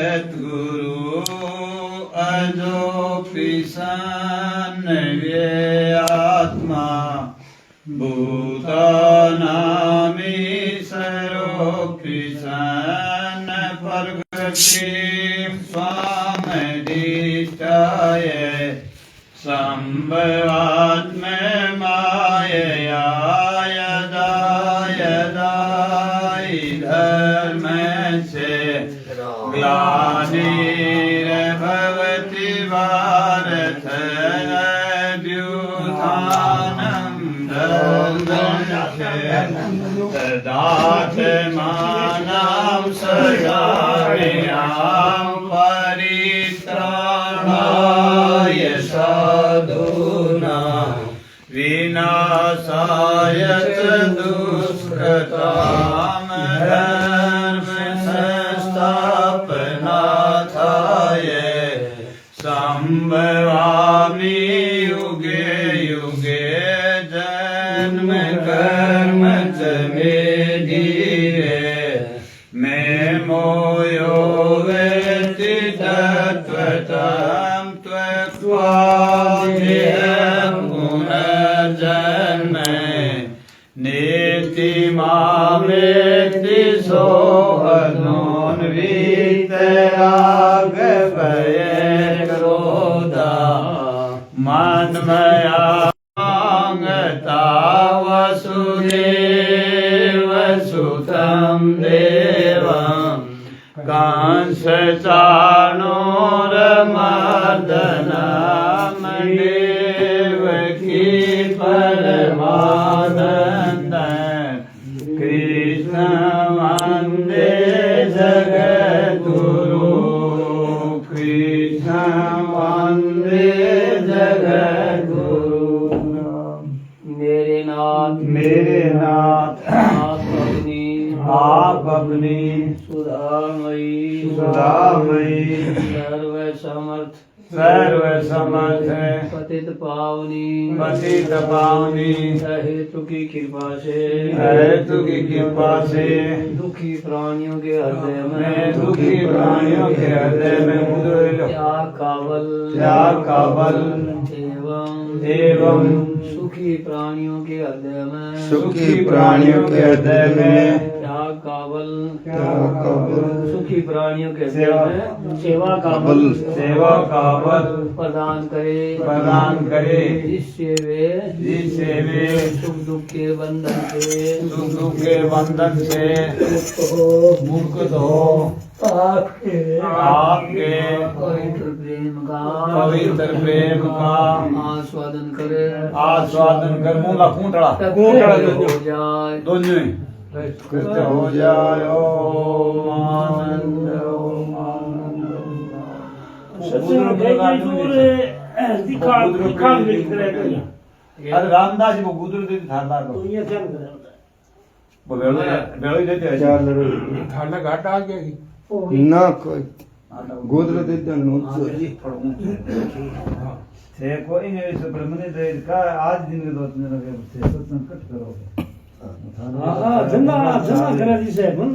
सद्गुरु अजो पिसन वे आत्मा भूतानामि सरो पिसन प्रगति स्वामदिष्टाय संभवात्म मायया यदा यदा धर्म से ग्लानिर्भवति भारत अभ्युत्थानं तदात्मानं सदाम्यहं परित्राणाय साधूनां विनाशाय च दुष्कृतां धर्मसंस्थापनार्थाय संभवामि युगे युगे जन्म कर्म च मे धीरे मे मोयो वेत्ति तत्त्वतं त्यक्त्वा पुनर्जन्म नेति मामेति सोऽहनोन्वितरागभयक्रोधा मन्मया माङ्गता वसुदेवसुतं देवं कंसचाणूरमर्दनं देवकी परमानन्दं कृष्ण वन्दे जगद्गुरु कृष्ण वन्दे जगद्गुरु मेरे नाथ आप अपनी सुधामयी सर्व समर्थ पतित पावनी हेतु की कृपा से दुखी प्राणियों के हृदय में त्याग का बल एवं सुखी प्राणियों के हृदय में त्याग का बल सुखी प्राणियों के हृदय में सेवा का बल प्रदान करे जिससे वे सुख दुख के बंधन से मुक्त हो आपके पवित्र प्रेम का आस्वादन कर मूला कूटड़ा दोनों कृत हो जाए ओम आनंद अरे रामदास जी वो गुदर देते थारदार को वो बेड़ो देते हजार थारदा घाट आ गया ना कोई गोदर देते नोट से कोई नहीं इस ब्रह्मने दे का आज दिन के दो तीन लगे से सत्संग कट करोगे जन्ना करा जी से मन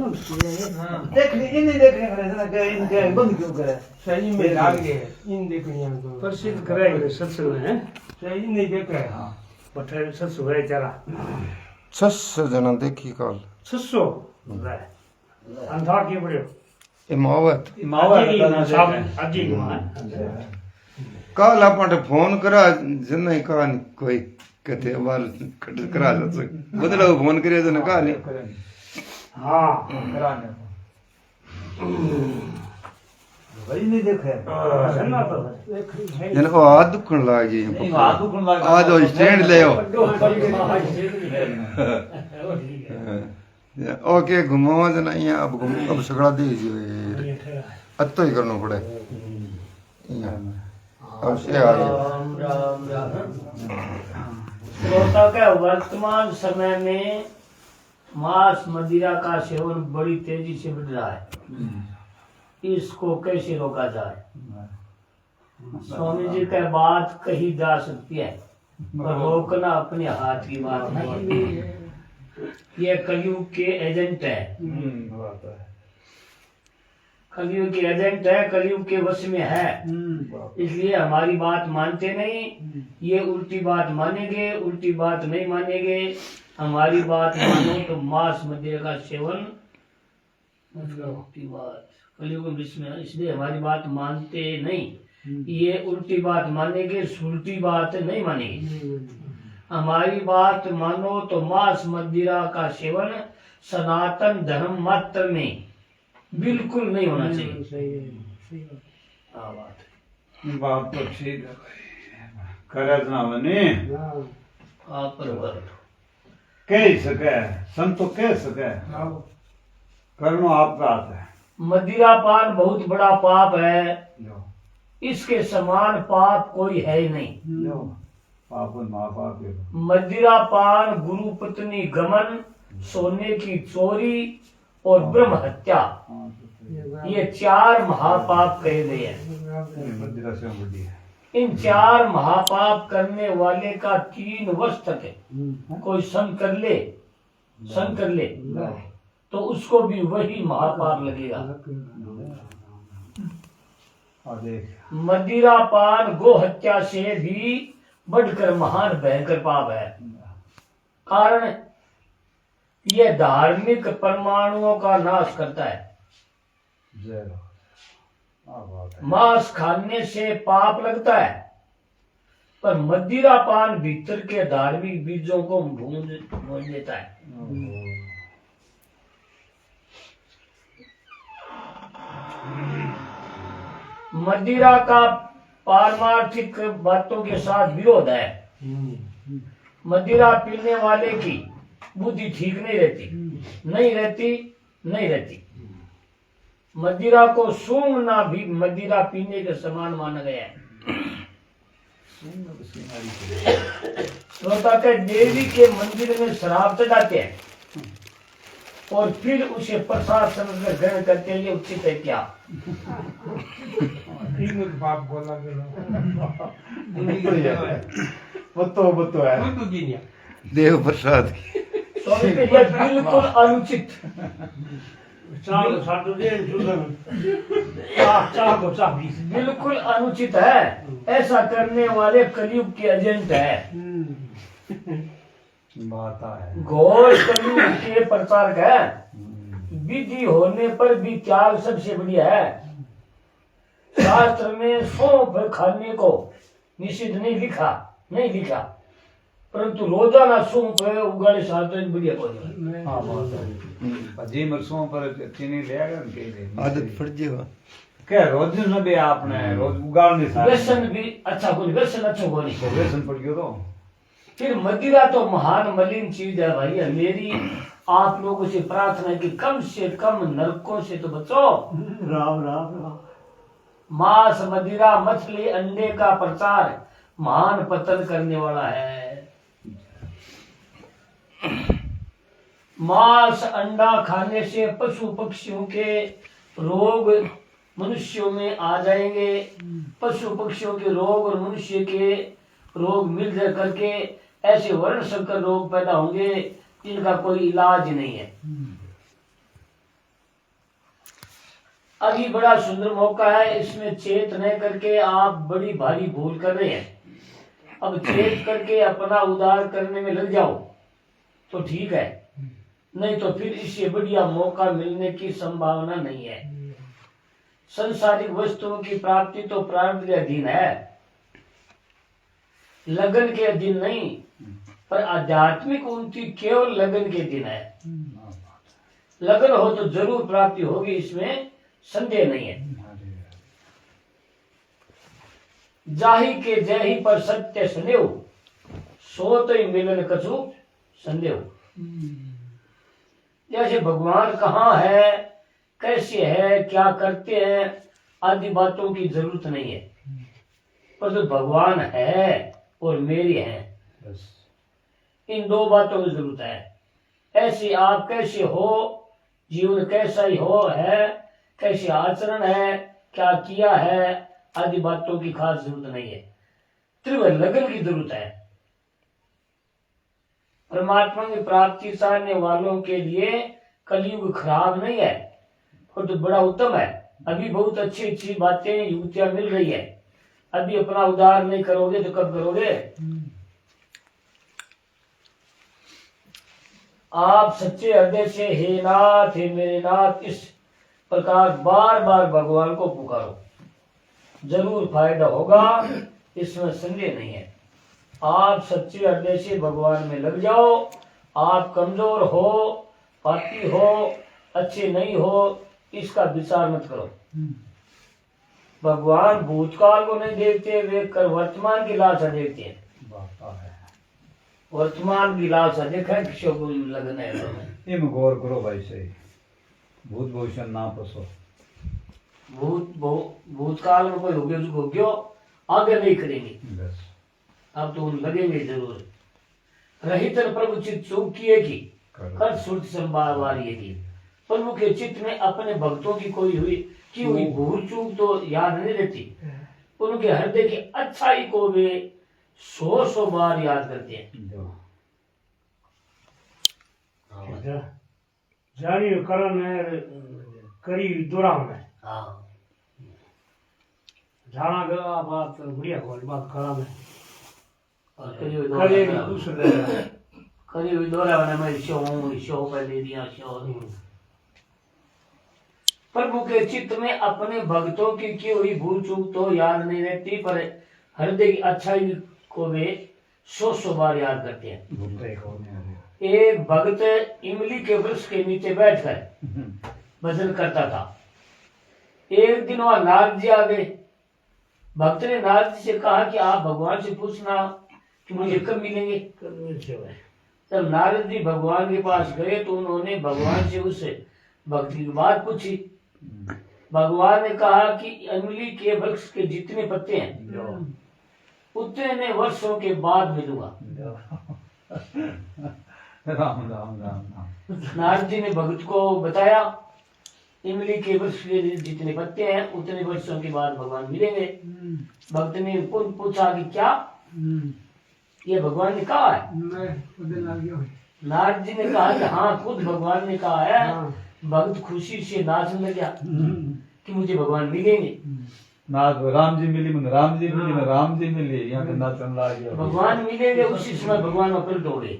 देख इन्हें देखने करे जना इनके बंद क्यों करे सही में लाग गए इन देखनिया तो प्रसिद्ध कराएंगे सत्संग में सही नहीं देख रहे हां पठे सत्संग है जरा 600 जना देखी काल 600 अंधा के बड़े इमावत अजी काल आपने फोन करा जन का कोई कहते बार कट करा बदला फोन करे तो ना का नहीं हां कराने भाई नहीं देखे जन्ना तो जन को हाथ दुखन लाग गई आज वो स्टैंड ले आओ ओके घुमाओ जना यहाँ अब सगड़ा दे दियो अत्तो ही करना पड़े अब से आ गया श्रोता के वर्तमान समय में मांस मदिरा का सेवन बड़ी तेजी से बढ़ रहा है इसको कैसे रोका जाए स्वामी जी का बात कही जा सकती है पर रोकना अपने हाथ की बात नहीं। ये कलयुग के एजेंट है। कलयुग के एजेंट है, कलयुग के वश में है, इसलिए हमारी बात मानते नहीं। ये उल्टी बात मानेंगे, उल्टी बात नहीं मानेंगे। हमारी बात मानो तो मांस मदिरा का सेवन उल्टी बात कलयुग में, इसलिए हमारी बात मानते नहीं। ये उल्टी बात मानेंगे, उल्टी बात नहीं मानेंगे। हमारी बात मानो तो मांस मदिरा का सेवन सनातन धर्म मात्र में बिल्कुल नहीं होना चाहिए। बात तो ठीक है करज ना बने आप पर कह सके, संतो कह सके, करनो आपका हाथ है। मदिरापान बहुत बड़ा पाप है, इसके समान पाप कोई है ही नहीं। पाप माँ बाप मदिरापान, गुरु पत्नी गमन, सोने की चोरी और ब्रह्म हत्या, ये 4 महापाप कहे गए हैं। मदिरा से बड़ी है। इन 4 महापाप करने वाले का 3 वर्ष तक कोई संग कर ले तो उसको भी वही महापाप लगेगा। मदिरापान गो हत्या से भी बढ़कर महान भयंकर पाप है। कारण यह धार्मिक परमाणुओं का नाश करता है। मांस खाने से पाप लगता है, पर मदिरापान भीतर के धार्मिक बीजों को भून देता है। मदिरा का पारमार्थिक बातों के साथ विरोध है। मदिरा पीने वाले की बुद्धि ठीक नहीं रहती। मदिरा को सूंघना भी मदिरा पीने के समान माना गया है। श्रोता के देवी के मंदिर में शराब चढ़ाते हैं और फिर उसे प्रसाद समझकर ग्रहण करते हैं, ये उचित है क्या? बाप बोला बतो है देव प्रसाद बिल्कुल अनुचित। बिल्कुल अनुचित है। ऐसा करने वाले कलयुग के एजेंट है, घोर कलयुग के प्रचारक है। विधि होने पर भी त्याग सबसे बढ़िया है। शास्त्र में सौंफ खाने को निषिद्ध नहीं लिखा, परंतु रोजाना सौंफ उगाड़े साधन बढ़िया को जी मरसों पर चीनी लेगा आदत पड़ जाएगा। क्या रोज न भी आपने रोज उगाड़ने साथ व्यसन भी अच्छा को नहीं, व्यसन अच्छा को नहीं, व्यसन पड़ गयो तो फिर मदिरा तो महान मलिन चीज है भाई। मेरी आप लोगों से प्रार्थना है कि कम से कम नरकों से तो बचो। राम राम राम। मांस मदिरा मछली अंडे का प्रचार महान पतन करने वाला है। मांस अंडा खाने से पशु पक्षियों के रोग मनुष्यों में आ जाएंगे। पशु पक्षियों के रोग और मनुष्य के रोग मिल करके ऐसे वर्ण संकर रोग पैदा होंगे जिनका कोई इलाज नहीं है। अभी बड़ा सुंदर मौका है, इसमें चेत न करके आप बड़ी भारी भूल कर रहे हैं। अब चेत करके अपना उद्धार करने में लग जाओ तो ठीक है, नहीं तो फिर इससे बढ़िया मौका मिलने की संभावना नहीं है। संसारिक वस्तुओं की प्राप्ति तो प्रारब्ध के अधीन है, लगन के अधीन नहीं, पर आध्यात्मिक उन्नति केवल लगन के अधीन है। लगन हो तो जरूर प्राप्ति होगी, इसमें संदेह नहीं है। जाहि के जही पर सत्य सुनेव, सो तो मिलन कछु संदेह। जैसे भगवान कहाँ है, कैसे है, क्या करते हैं आदि बातों की जरूरत नहीं है, पर तो भगवान है और मेरी है, इन 2 बातों की जरूरत है। ऐसे आप कैसे हो, जीवन कैसा ही हो है, कैसे आचरण है, क्या किया है आदि बातों की खास जरूरत नहीं है। तीव्र लगन की जरूरत है। परमात्मा की प्राप्ति चाहने वालों के लिए कलयुग खराब नहीं है, और तो बड़ा उत्तम है। अभी बहुत अच्छी अच्छी बातें युक्तियां मिल रही है, अभी अपना उद्धार नहीं करोगे तो कब करोगे? आप सच्चे हृदय से हे नाथ हे मेरे नाथ इस प्रकार बार बार भगवान को पुकारो, जरूर फायदा होगा, इसमें संदेह नहीं है। आप सच्चे हृदय से भगवान में लग जाओ। आप कमजोर हो, पापी हो, अच्छे नहीं हो, इसका विचार मत करो। भगवान भूतकाल को नहीं देखते, वे कर वर्तमान की लालसा देखते हैं। वर्तमान की लालसा देखा है किसी को लगना है इम गौर करो भाई सही, भूत भविष्य ना पसो। भूतकाल में कोई हो गया उसको हो गया, आगे नहीं करेंगे, बस अब तो लगेंगे जरूर। रहित प्रभु चित्त चूक किए की कर सुरत संभाल की। प्रभु के चित्त में अपने भक्तों की कोई हुई भूल चूक तो याद नहीं रहती, उनके हृदय की अच्छाई को वे 100 बार याद करते हैं। जानियो करण करी दोराव में जाना गया बात बढ़िया वाली बात करण है और करी हुई दोहरावने में शो पहले दिया शो। प्रभु के चित्त में अपने भक्तों की हुई भूल चूक तो याद नहीं रहती, पर हृदय की अच्छाई को वे 100 बार याद करते हैं। एक भक्त इमली के वृक्ष के नीचे बैठकर भजन करता था। एक दिन वहां नारद जी आ गए। भक्त ने नारद जी से कहा कि आप भगवान से पूछना कि मुझे कब मिलेंगे। तब नारद जी भगवान के पास गए तो उन्होंने भगवान से उस भक्त की बात पूछी। भगवान ने कहा कि इमली के वृक्ष के जितने पत्ते हैं उतने वर्षों के बाद मिलूंगा। राम राम राम राम। नारद जी ने भक्त को बताया इमली के वृक्ष के जितने पत्ते हैं उतने वर्षों के बाद भगवान मिलेंगे। भक्त ने पूछा कि क्या ये भगवान ने कहा है? नारद जी ने कहा कि हाँ खुद भगवान ने कहा है। भक्त खुशी से नाचने लगा कि मुझे भगवान मिलेंगे। नाथ राम जी मिली मन राम जी मिली मन राम जी मिली, यहाँ पे नाचन लग गया। भगवान मिलेंगे उसी समय भगवान में पलट हो गए।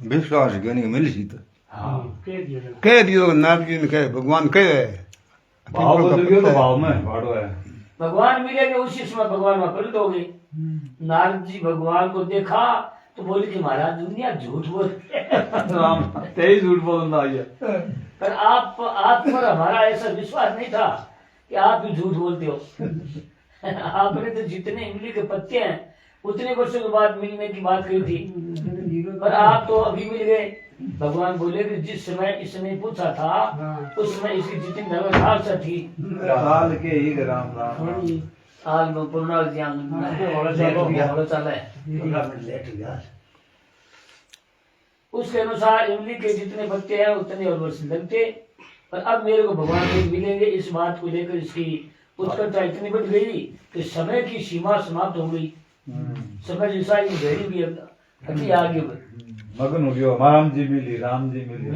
विश्वास करने मिल सी तो हाँ कह दियो नारद जी ने कहे भगवान कहे भाव बदल गया तो भाव में भाड़ो है। भगवान मिलेंगे उसी समय भगवान में पलट हो गए। नारद जी भगवान को देखा तो बोले कि महाराज दुनिया झूठ बोलते राम तेज झूठ बोलना है। पर आप पर हमारा ऐसा विश्वास नहीं था कि आप भी झूठ बोलते हो। आपने तो जितने इमली के पत्ते हैं उतने वर्षों के बाद मिलने की बात कही थी, पर आप तो अभी मिल गए। भगवान बोले कि जिस समय इसने पूछा था उस समय इसकी जितनी साल थी साल के ही राम राम आज में पुनः उसके अनुसार इमली के जितने पत्ते हैं उतने और वर्ष लगते। पर अब मेरे को भगवान से मिलेंगे इस बात को लेकर इसकी उत्कंठा इतनी बढ़ गई कि समय की सीमा समाप्त हो गई। समय जैसा भेड़ी भी अति आगे मगन हो गया। राम जी मिली राम जी मिली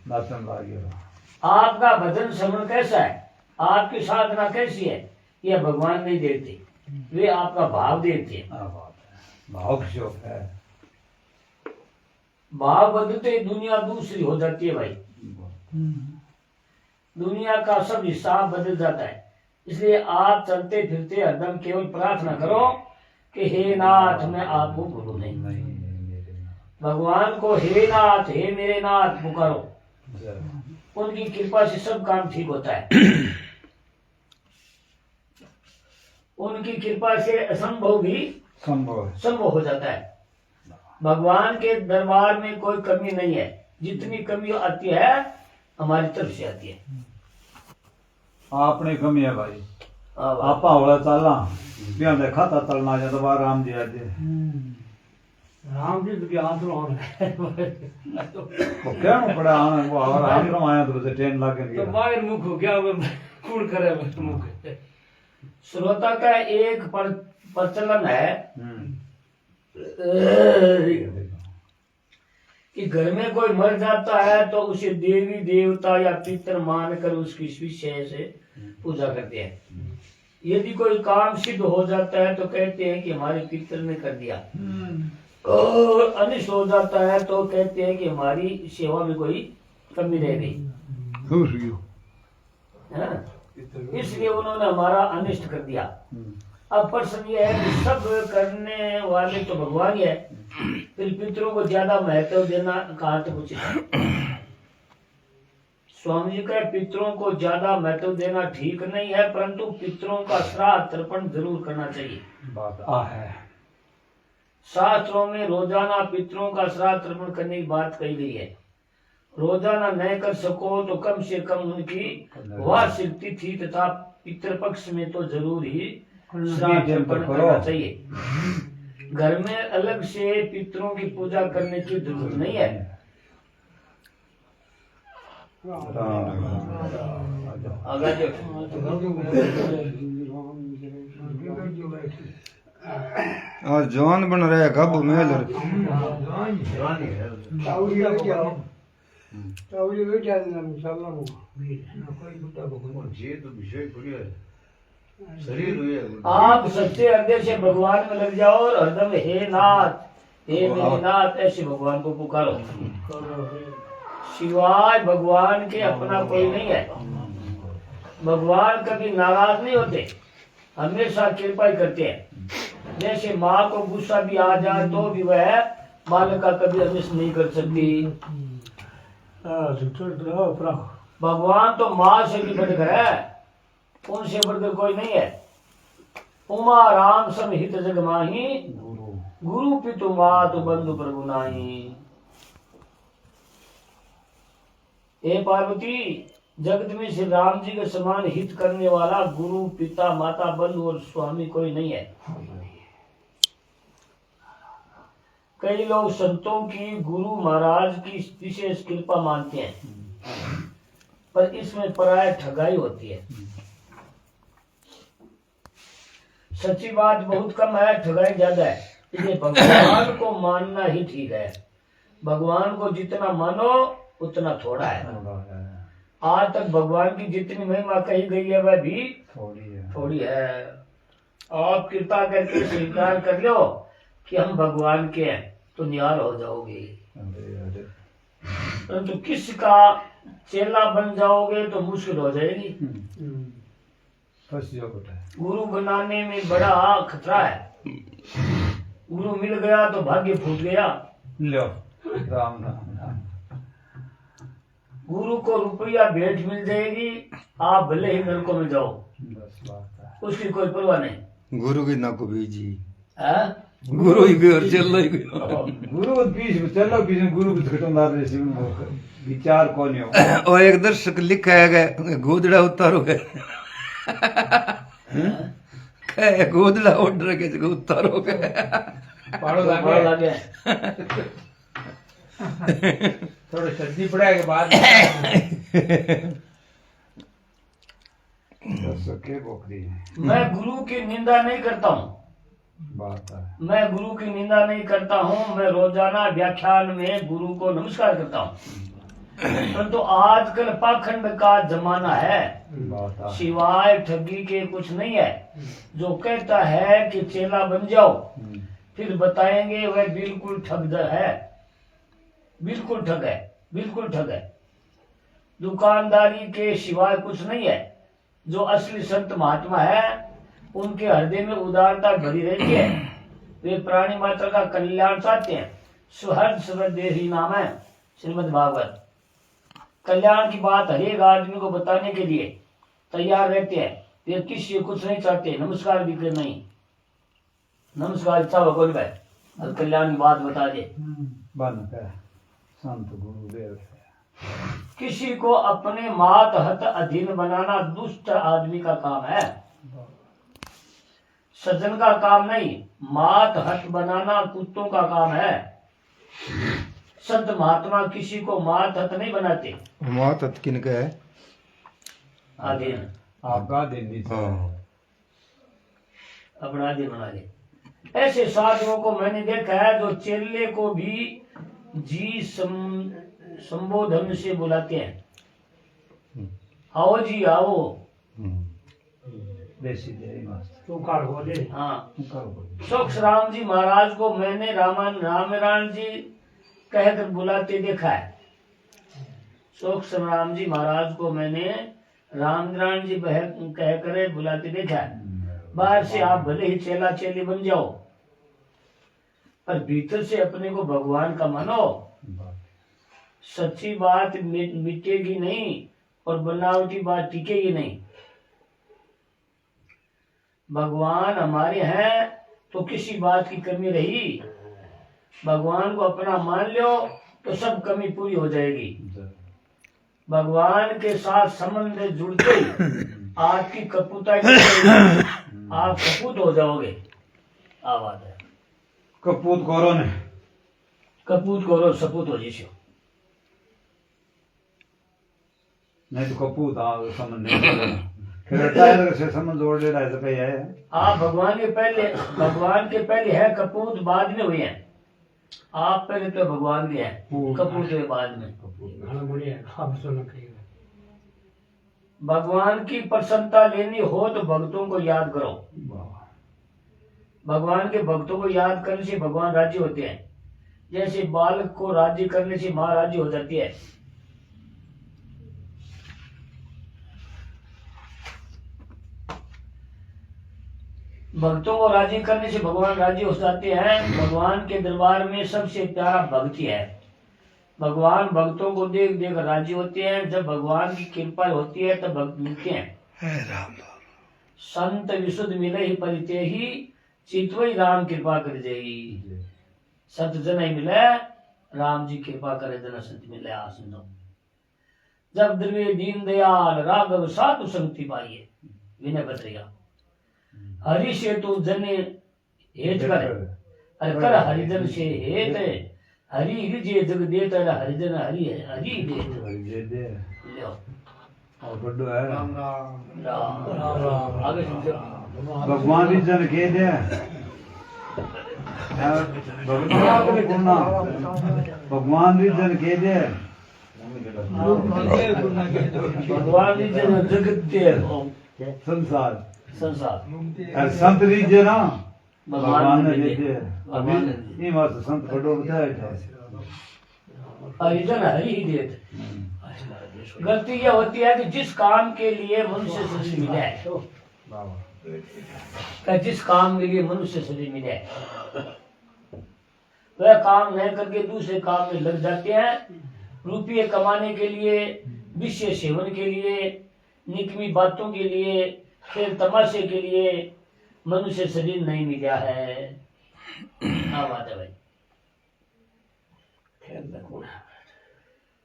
नाचन लग गया। आपका भजन श्रवण कैसा है, आपकी साधना कैसी है, यह भगवान नहीं देखते, वे आपका भाव देखते हैं। भाव शोक है। भाव बदलते दुनिया दूसरी हो जाती है भाई। दुनिया का सब हिसाब बदल जाता है। इसलिए आप चलते फिरते हरदम केवल प्रार्थना करो कि हे नाथ मैं आपको भूलूं नहीं। भगवान को हे नाथ हे मेरे नाथ पुकारो, उनकी कृपा से सब काम ठीक होता है। उनकी कृपा से असंभव भी संभव हो जाता है। भगवान के दरबार में कोई कमी नहीं है, जितनी कमी आती है हमारी तरफ से आती है। आपने कमी है भाई। आप आवड़ा चलना बिया देखा था चलना जा दोबारा राम जी आज राम जी तो क्या तो क्या पड़ा आना वो राम राम आया तो ट्रेन लागे तो बाहर मुख हो गया कौन करे मुख। श्रोता का एक प्रचलन है कि घर में कोई मर जाता है तो उसे देवी देवता या पितर मानकर उसकी विशेष से पूजा करते हैं। यदि कोई काम सिद्ध हो जाता है तो कहते हैं कि हमारे पितर ने कर दिया, और अनिष्ट हो जाता है तो कहते हैं कि हमारी सेवा में कोई कमी रह गई, है ना? इसलिए उन्होंने हमारा अनिष्ट कर दिया। अब प्रश्न ये है कि सब करने वाले तो भगवान ही है, फिर पितरों को ज्यादा महत्व देना कहाँ तक उचित है? स्वामी जी का पितरों को ज्यादा महत्व देना ठीक नहीं है, परंतु पितरों का श्राद्ध तर्पण जरूर करना चाहिए। बात आ है। शास्त्रों में रोजाना पितरों का श्राद्ध तर्पण करने की बात कही गई है। रोजाना नहीं कर सको तो कम से कम उनकी वार्षिक तिथि तथा पितृपक्ष में तो जरूर ही श्राद्ध तर्पण करना चाहिए। घर में अलग से पितरों की पूजा करने की जरूरत नहीं है। आज जवान बन रहा है कब मेल आप सच्चे हृदय से भगवान में लग जाओ और हरदम हे नाथ, हे मेरे नाथ ऐसे भगवान को पुकारो। सिवाय भगवान के अपना कोई नहीं है। भगवान कभी नाराज नहीं होते, हमेशा कृपा ही करते हैं। जैसे माँ को गुस्सा भी आ जाए तो भी वह बालक का कभी अनिष्ट नहीं कर सकती। भगवान तो माँ से भी बढ़कर है, उनसे बढ़कर कोई नहीं है। उमा राम सम हित जग माही, गुरु पितु मातु बंधु प्रभु नाही। हे पार्वती, जगत में श्री राम जी के समान हित करने वाला गुरु पिता माता बंधु और स्वामी कोई नहीं है। कई लोग संतों की गुरु महाराज की विशेष कृपा मानते हैं, पर इसमें प्राय ठगाई होती है। सच्ची बात बहुत कम है, ठगाई ज्यादा है। इसलिए भगवान को मानना ही ठीक है। भगवान को जितना मानो उतना थोड़ा है। आज तक भगवान की जितनी महिमा कही गई है वह भी थोड़ी है। आप कृपा करके स्वीकार कर लो कि हम भगवान के हैं तो निहार हो जाओगे। परंतु किसका चेला बन जाओगे तो मुश्किल हो जाएगी। गुरु बनाने में बड़ा खतरा है। गुरु मिल गया तो भाग्य फूट गया। लो राम राम राम। गुरु को रुपया भेंट मिल जाएगी, आप भले ही नरकों में जाओ, उसकी कोई परवाह नहीं। गुरु की ना को बीजी है? गुरु ही घर चल रही गुरु पीछ चलो पीछ गुरु घटोंदार जैसे विचार कौन हो। और एक दर्शक लिखा है गोदड़ा उतारो है गोदड़ा ऑर्डर के जगह उतारो है पाड़ो लागे थोड़ा सर्दी पड़ा के बाद मैं गुरु की निंदा नहीं करता हूँ। बात है। मैं गुरु की निंदा नहीं करता हूँ। मैं रोजाना व्याख्यान में गुरु को नमस्कार करता हूँ। परंतु आजकल पाखंड का जमाना है, सिवाय ठगी के कुछ नहीं है। जो कहता है कि चेला बन जाओ, फिर बताएंगे वह बिल्कुल ठग है, बिल्कुल ठग है, बिल्कुल ठग है। दुकानदारी के सिवाय कुछ नहीं है। जो असली संत महात्मा है उनके हृदय में उदारता भरी रहती है। वे प्राणी मात्र का कल्याण चाहते हैं। सुहृद सुहृदेही नाम है श्रीमद् भागवत। कल्याण की बात हर एक आदमी को बताने के लिए तैयार रहते हैं। वे किसी कुछ नहीं चाहते, नमस्कार भी कर नहीं। नमस्कार इच्छा भगवान भाई, अब कल्याण की बात बता दे। बन है संत गुरुदेव है। किसी को अपने मातहत अधीन बनाना दुष्ट आदमी का काम है, सज्जन का काम नहीं। मातहत बनाना कुत्तों का काम है। संत महात्मा किसी को मातहत नहीं बनाते। मातहत किनका है? अधीन। आपका दिन अपना अधीन बना ले। ऐसे साधुओं को मैंने देखा है जो चेले को भी जी संबोधन से बुलाते हैं, आओ जी आओ। बेसी दे मस्त तू कार बोले हाँ, करो सोक्ष राम जी महाराज को मैंने रामनारायण जी कहकर बुलाते देखा है। सोक्ष राम जी महाराज को मैंने रामनारायण जी कहकर बुलाते देखा है। बाहर से आप भले ही चेला चेली बन जाओ, पर भीतर से अपने को भगवान का मानो। सच्ची बात मिटेगी नहीं और बनावटी बात टिकेगी नहीं। भगवान हमारे हैं तो किसी बात की कमी रही, भगवान को अपना मान लो तो सब कमी पूरी हो जाएगी। भगवान के साथ संबंध जुड़ते आपकी कपूताई आप कपूत हो जाओगे। आवाज है कपूत करो ने कपूत करो सपूत हो जिसो नहीं तो कपूत आ समझ नहीं फिर टायर से समझ जोड़ ले रहा है तो कहीं है आप भगवान के पहले है कपूत, बाद में हुए हैं। आप पहले तो भगवान के हैं, कपूत हुए बाद में। खाना बढ़िया आप सुन के भगवान की प्रसन्नता लेनी हो तो भक्तों को याद करो। भगवान के भक्तों को याद करने से भगवान राजी होते हैं। जैसे बालक को राजी करने से माँ राजी हो जाती है। भक्तों को राजी करने से भगवान राजी हो जाते हैं। भगवान के दरबार में सबसे प्यारा भक्ति है। भगवान भक्तों को देख देख राजी होते हैं। जब भगवान की कृपा होती है तब भक्त मिलते हैं। संत विशुद्ध मिले ही परिते ही चितवई राम कृपा कर जाई। संत जन ही मिले राम जी कृपा करे जना संत मिले आसन दो। जब द्रव्य दीन दयाल राघव साधु संगति पाइए विनय बतरिया। हरि से तू जन हेत कर अरे कर हरिजन से हेत। हरि हृदय जग देत हरिजन हरि हरि देत लो और बड्डो है राम राम आगे भगवान ही जन के दे भगवान ही जन के दे भगवान ही जन जगत के संसार संसार संत लीजिए ना भगवान ने ने देते अभी ये बात संत बड़ो बताया था हरिजन हरि ही देत। गलती यह होती है कि जिस काम के लिए मनुष्य शरीर मिला है, जिस काम के लिए मनुष्य शरीर मिला है वह काम नहीं करके दूसरे काम में लग जाते हैं। रुपये कमाने के लिए, विषय सेवन के लिए, निकमी बातों के लिए, खेल तमाशे के लिए मनुष्य शरीर नहीं मिला है। हाँ बात है भाई।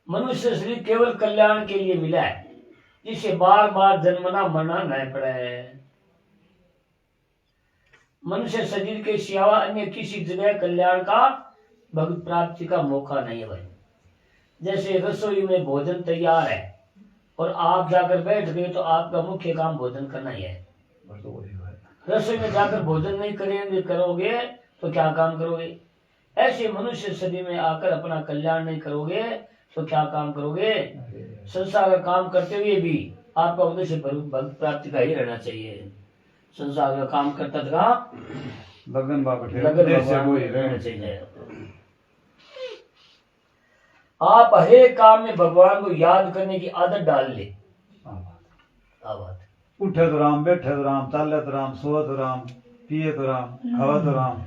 मनुष्य शरीर केवल कल्याण के लिए मिला है, जिसे बार बार जन्मना मरना नहीं पड़ा है। मनुष्य शरीर के सिवा अन्य किसी जगह कल्याण का भगवत प्राप्ति का मौका नहीं है भाई। जैसे रसोई में भोजन तैयार है और आप जाकर बैठ गए तो आपका मुख्य काम भोजन करना ही है। रसोई में जाकर भोजन नहीं करोगे तो क्या काम करोगे? ऐसे मनुष्य शरीर में आकर अपना कल्याण नहीं करोगे तो क्या काम करोगे? संसार का काम करते हुए भी आपका उद्देश्य भगवत प्राप्ति का ही रहना चाहिए। संसार का काम करता था लगन बाबा रहना चाहिए। आप हर एक काम में भगवान को याद करने की आदत डाल ले। आवाज उठे तो राम, बैठे तो राम, चाले तो राम, सोए तो राम, पिए तो राम, खावा तो राम,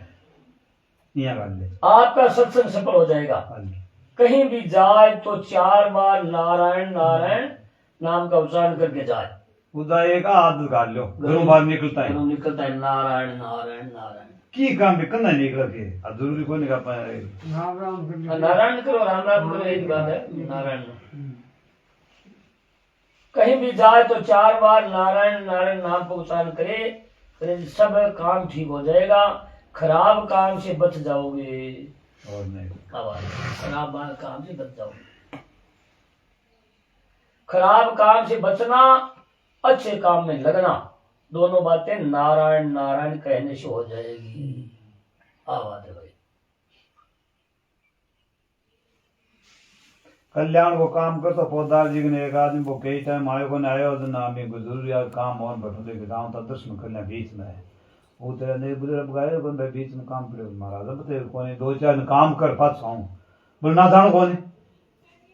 आपका सत्संग सफल हो जाएगा। कहीं भी जाए तो 4 बार नारायण नारायण नाम का उच्चारण करके जाए। उदा एक आदत कर लो, घरों बाहर निकलता है नारायण नारायण नारायण की काम भी करना निकल के अब जरूरी कोई नहीं कर राम राम नारायण करो, राम राम करो, एक बात है नारायण। कहीं भी जाए तो 4 बार नारायण नारायण नाम का उच्चारण करे, सब काम ठीक हो जाएगा। खराब काम से बच जाओगे और नहीं खराब काम से बच जाओगे। खराब काम से बचना, अच्छे काम में लगना, दोनों बातें नारायण नारायण कहने से हो जाएगी। आवाज है भाई। कल्याण को काम कर तो पौधार जी ने एक आदमी वो कई टाइम आयो को आयो तो ना में जरूरी यार काम और बैठो लेके गांव तक दर्शन करने बीच में है वो तेरा ने बुजुर्ग गायो को भाई बीच में काम करे महाराज बते कोने दो चार काम कर पास आऊं बोलना था कोने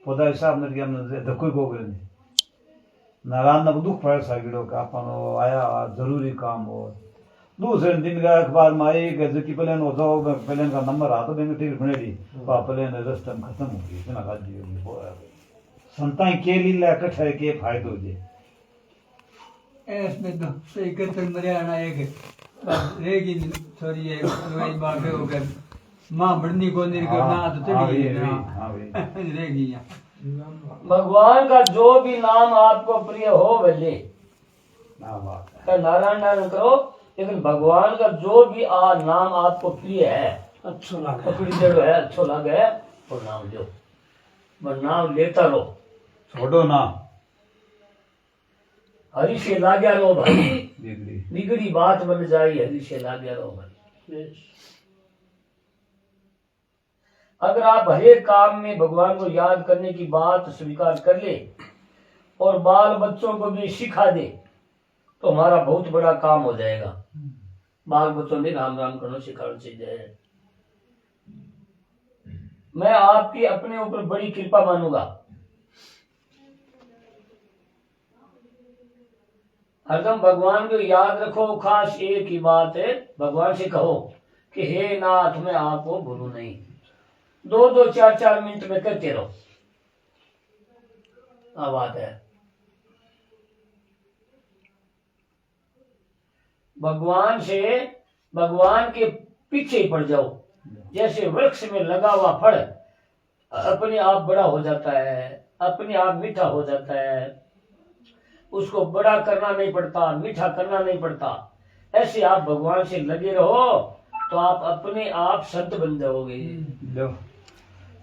पौधा हिसाब ने हमने धक्को को करे नारायण ने दुख पड़े सागिड़ो का अपन आया जरूरी काम हो दूसरे दिन का अखबार में आई कि की प्लेन हो जाओ प्लेन का नंबर आ तो बैंक टिकट बने दी प्लेन रास्ते में खत्म हो गई इतना का जी संताई के लीला इकट्ठा है के फायदो जे इसमें तो सही करते मरियाना एक रहेगी सॉरी ये वही बात है होकर मां बढ़नी को नहीं करना तो चली रहेगी भगवान का जो भी नाम आपको प्रिय हो भले नारायण नारायण करो लेकिन भगवान का जो भी नाम आपको प्रिय है अच्छा लगा पकड़ी देड़ो है अच्छो लगे है और नाम लो बस नाम लेता रहो छोड़ो ना हरि से लाग्या रहो भाई बिगड़ी बात बन जाए हरि से लाग्या रहो भाई अगर आप हरेक काम में भगवान को याद करने की बात स्वीकार कर ले और बाल बच्चों को भी सिखा दे तो हमारा बहुत बड़ा काम हो जाएगा बाल बच्चों ने राम राम करना सिखाना चाहिए मैं आपकी अपने ऊपर बड़ी कृपा मानूंगा हरदम भगवान को याद रखो खास एक ही बात है भगवान से कहो कि हे नाथ मैं आपको भूलू नहीं 2-2 4-4 मिनट में करते रहो बात है भगवान के पीछे पड़ जाओ जैसे वृक्ष में लगा हुआ फल अपने आप बड़ा हो जाता है अपने आप मीठा हो जाता है उसको बड़ा करना नहीं पड़ता मीठा करना नहीं पड़ता ऐसे आप भगवान से लगे रहो तो आप अपने आप संत बन जाओगे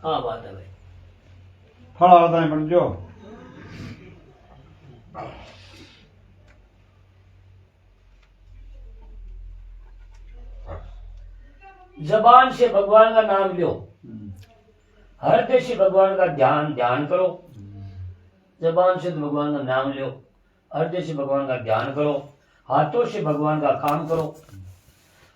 हाँ बात है भाई फल आता है बन जो जबान से भगवान का नाम लो हृदय से भगवान का ध्यान करो जबान से तो भगवान का नाम लो हृदय से भगवान का ध्यान करो हाथों से भगवान का काम करो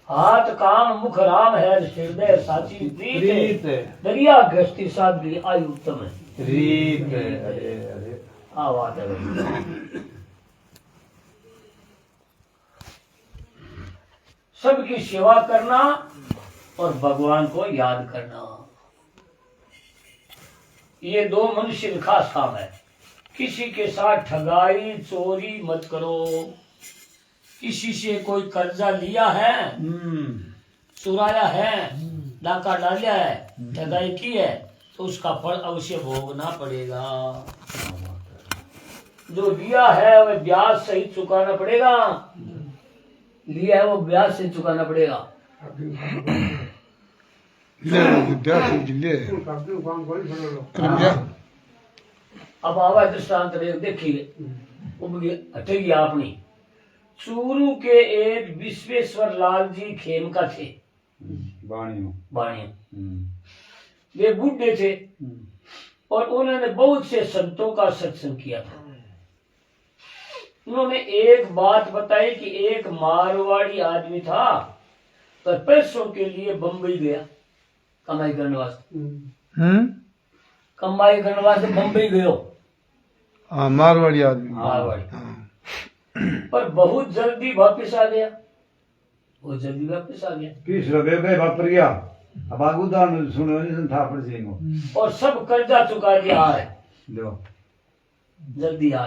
हाथ काम मुख राम है हृदय साची प्रीत दरिया गृहस्थी सादगी आयु उत्तम है रीत हाँ बात है भाई सबकी सेवा करना और भगवान को याद करना ये 2 मनुष्य का खास काम है किसी के साथ ठगाई चोरी मत करो किसी से कोई कर्जा लिया है चुराया है डाका डालिया है ठगाई की है तो उसका फल अवश्य भोगना पड़ेगा जो लिया है वह ब्याज सहित चुकाना पड़ेगा लिया है वो ब्याज से चुकाना पड़ेगा अब आवा दृष्टांत देखिए हटेगी आपनी चूरू के एक विश्वेश्वर लाल जी खेमका थे बाणियों वे बूढ़े थे और उन्होंने बहुत से संतों का सत्संग किया था उन्होंने एक बात बताई कि एक मारवाड़ी आदमी था तो पैसों के लिए बम्बई गया कमाई करने वास्ते कमाई करने वास्ते बम्बई गयो मारवाड़ी आदमी मारवाड़ी पर बहुत जल्दी वापिस आ गया बहुत जल्दी वापिस आ गया किस रबे वापर गया अब आगू दान सुनो नहीं था पर सिंह और सब कर्जा चुका दिया आ है लो जल्दी आ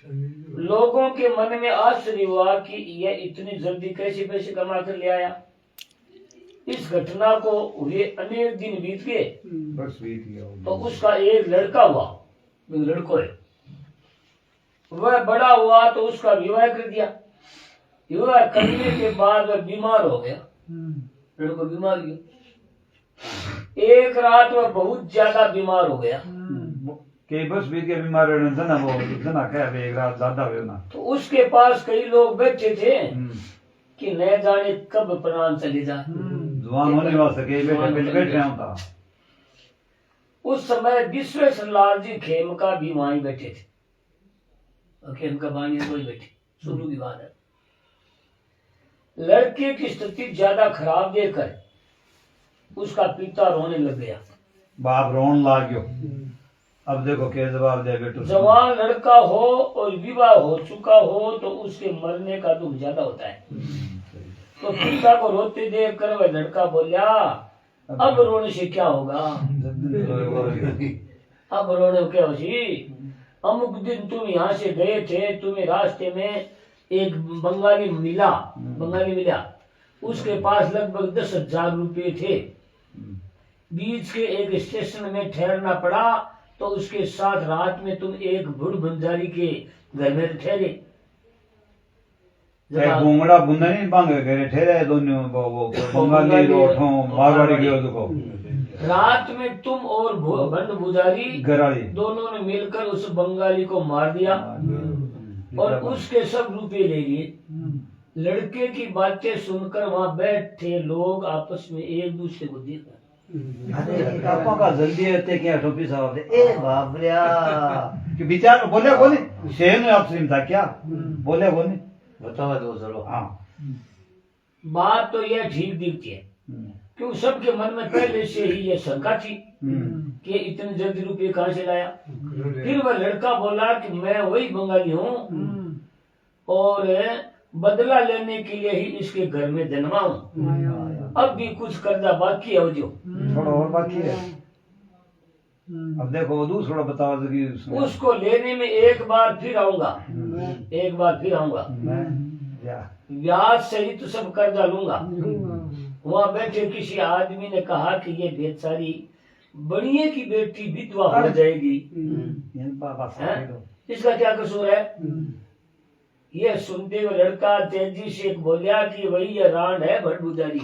लोगों के मन में आश्चर्य हुआ कि यह इतनी जल्दी कैसे पैसे कमा कर ले आया इस घटना को हुए अनेक दिन बीत गए बस बीत गया तो उसका एक लड़का हुआ लड़को है वह बड़ा हुआ तो उसका विवाह कर दिया विवाह करने के बाद वह बीमार हो गया लड़को बीमार गया एक रात वह बहुत ज्यादा बीमार हो गया के बस बीत गया बीमार रहने जना वो जना क्या एक रात ज्यादा हुए ना तो उसके पास कई लोग बैठे थे कि न जाने कब प्राण चले जाए जवान होने वास्ते के बैठे बैठे होता उस समय विश्वेश्वर लाल जी खेम का भी वहीं बैठे थे, और खेम का बानी वही बैठे, शुरू की बात है। लड़के की स्थिति ज्यादा खराब देखकर उसका पिता रोने लग गया। बाप रोन लाग गयो। अब देखो क्या जवाब दे बेटू। जवान लड़का हो और विवाह हो चुका हो तो उसके मरने का दुख ज्यादा होता है। तो पिता को रोते देख कर वह लड़का बोला, अब रोने से क्या होगा, अब रोने क्या होगी। अमुक दिन तुम यहाँ से गए थे, तुम्हें रास्ते में एक बंगाली मिला, उसके पास लगभग 10,000 रुपये थे। बीच के एक स्टेशन में ठहरना पड़ा, तो उसके साथ रात में तुम एक बुढ़ बंजारी के घर में ठहरे। घूंगड़ा बुंदा नहीं बांग करे ठहरे दोनों वो बंगाली रोठों मारवाड़ी गयो देखो। रात में तुम और भंड पुजारी गराड़ी दोनों ने मिलकर उस बंगाली को मार दिया और उसके सब रुपए ले लिए। लड़के की बातें सुनकर वहाँ बैठे लोग आपस में एक दूसरे को देखा। आपा का जल्दी रहते क्या टोपी साहब दे ए बाप रे कि विचार बोले शेर ने आपसे था क्या बोले बतावा दो चलो। हाँ बात तो यह ठीक दिखती है, क्योंकि सबके मन में पहले से ही यह शंका थी कि इतने जल्दी रुपये कहाँ से लाया। फिर वह लड़का बोला कि मैं वही बंगाली हूँ और बदला लेने के लिए ही इसके घर में जन्मा हूँ। अब भी कुछ कर्जा बाकी है जो थोड़ा और बाकी है। अब देखो दूसरा बताओ उसको लेने में एक बार फिर आऊंगा, ब्याज सहित तो सब कर्जा लूंगा। वहाँ बैठे किसी आदमी ने कहा कि ये बेचारी बड़िए की बेटी विधवा हो जाएगी, इसका क्या कसूर है। ये सुनते हुए लड़का तेजी से बोलिया कि वही ये रांड है भटबुदारी।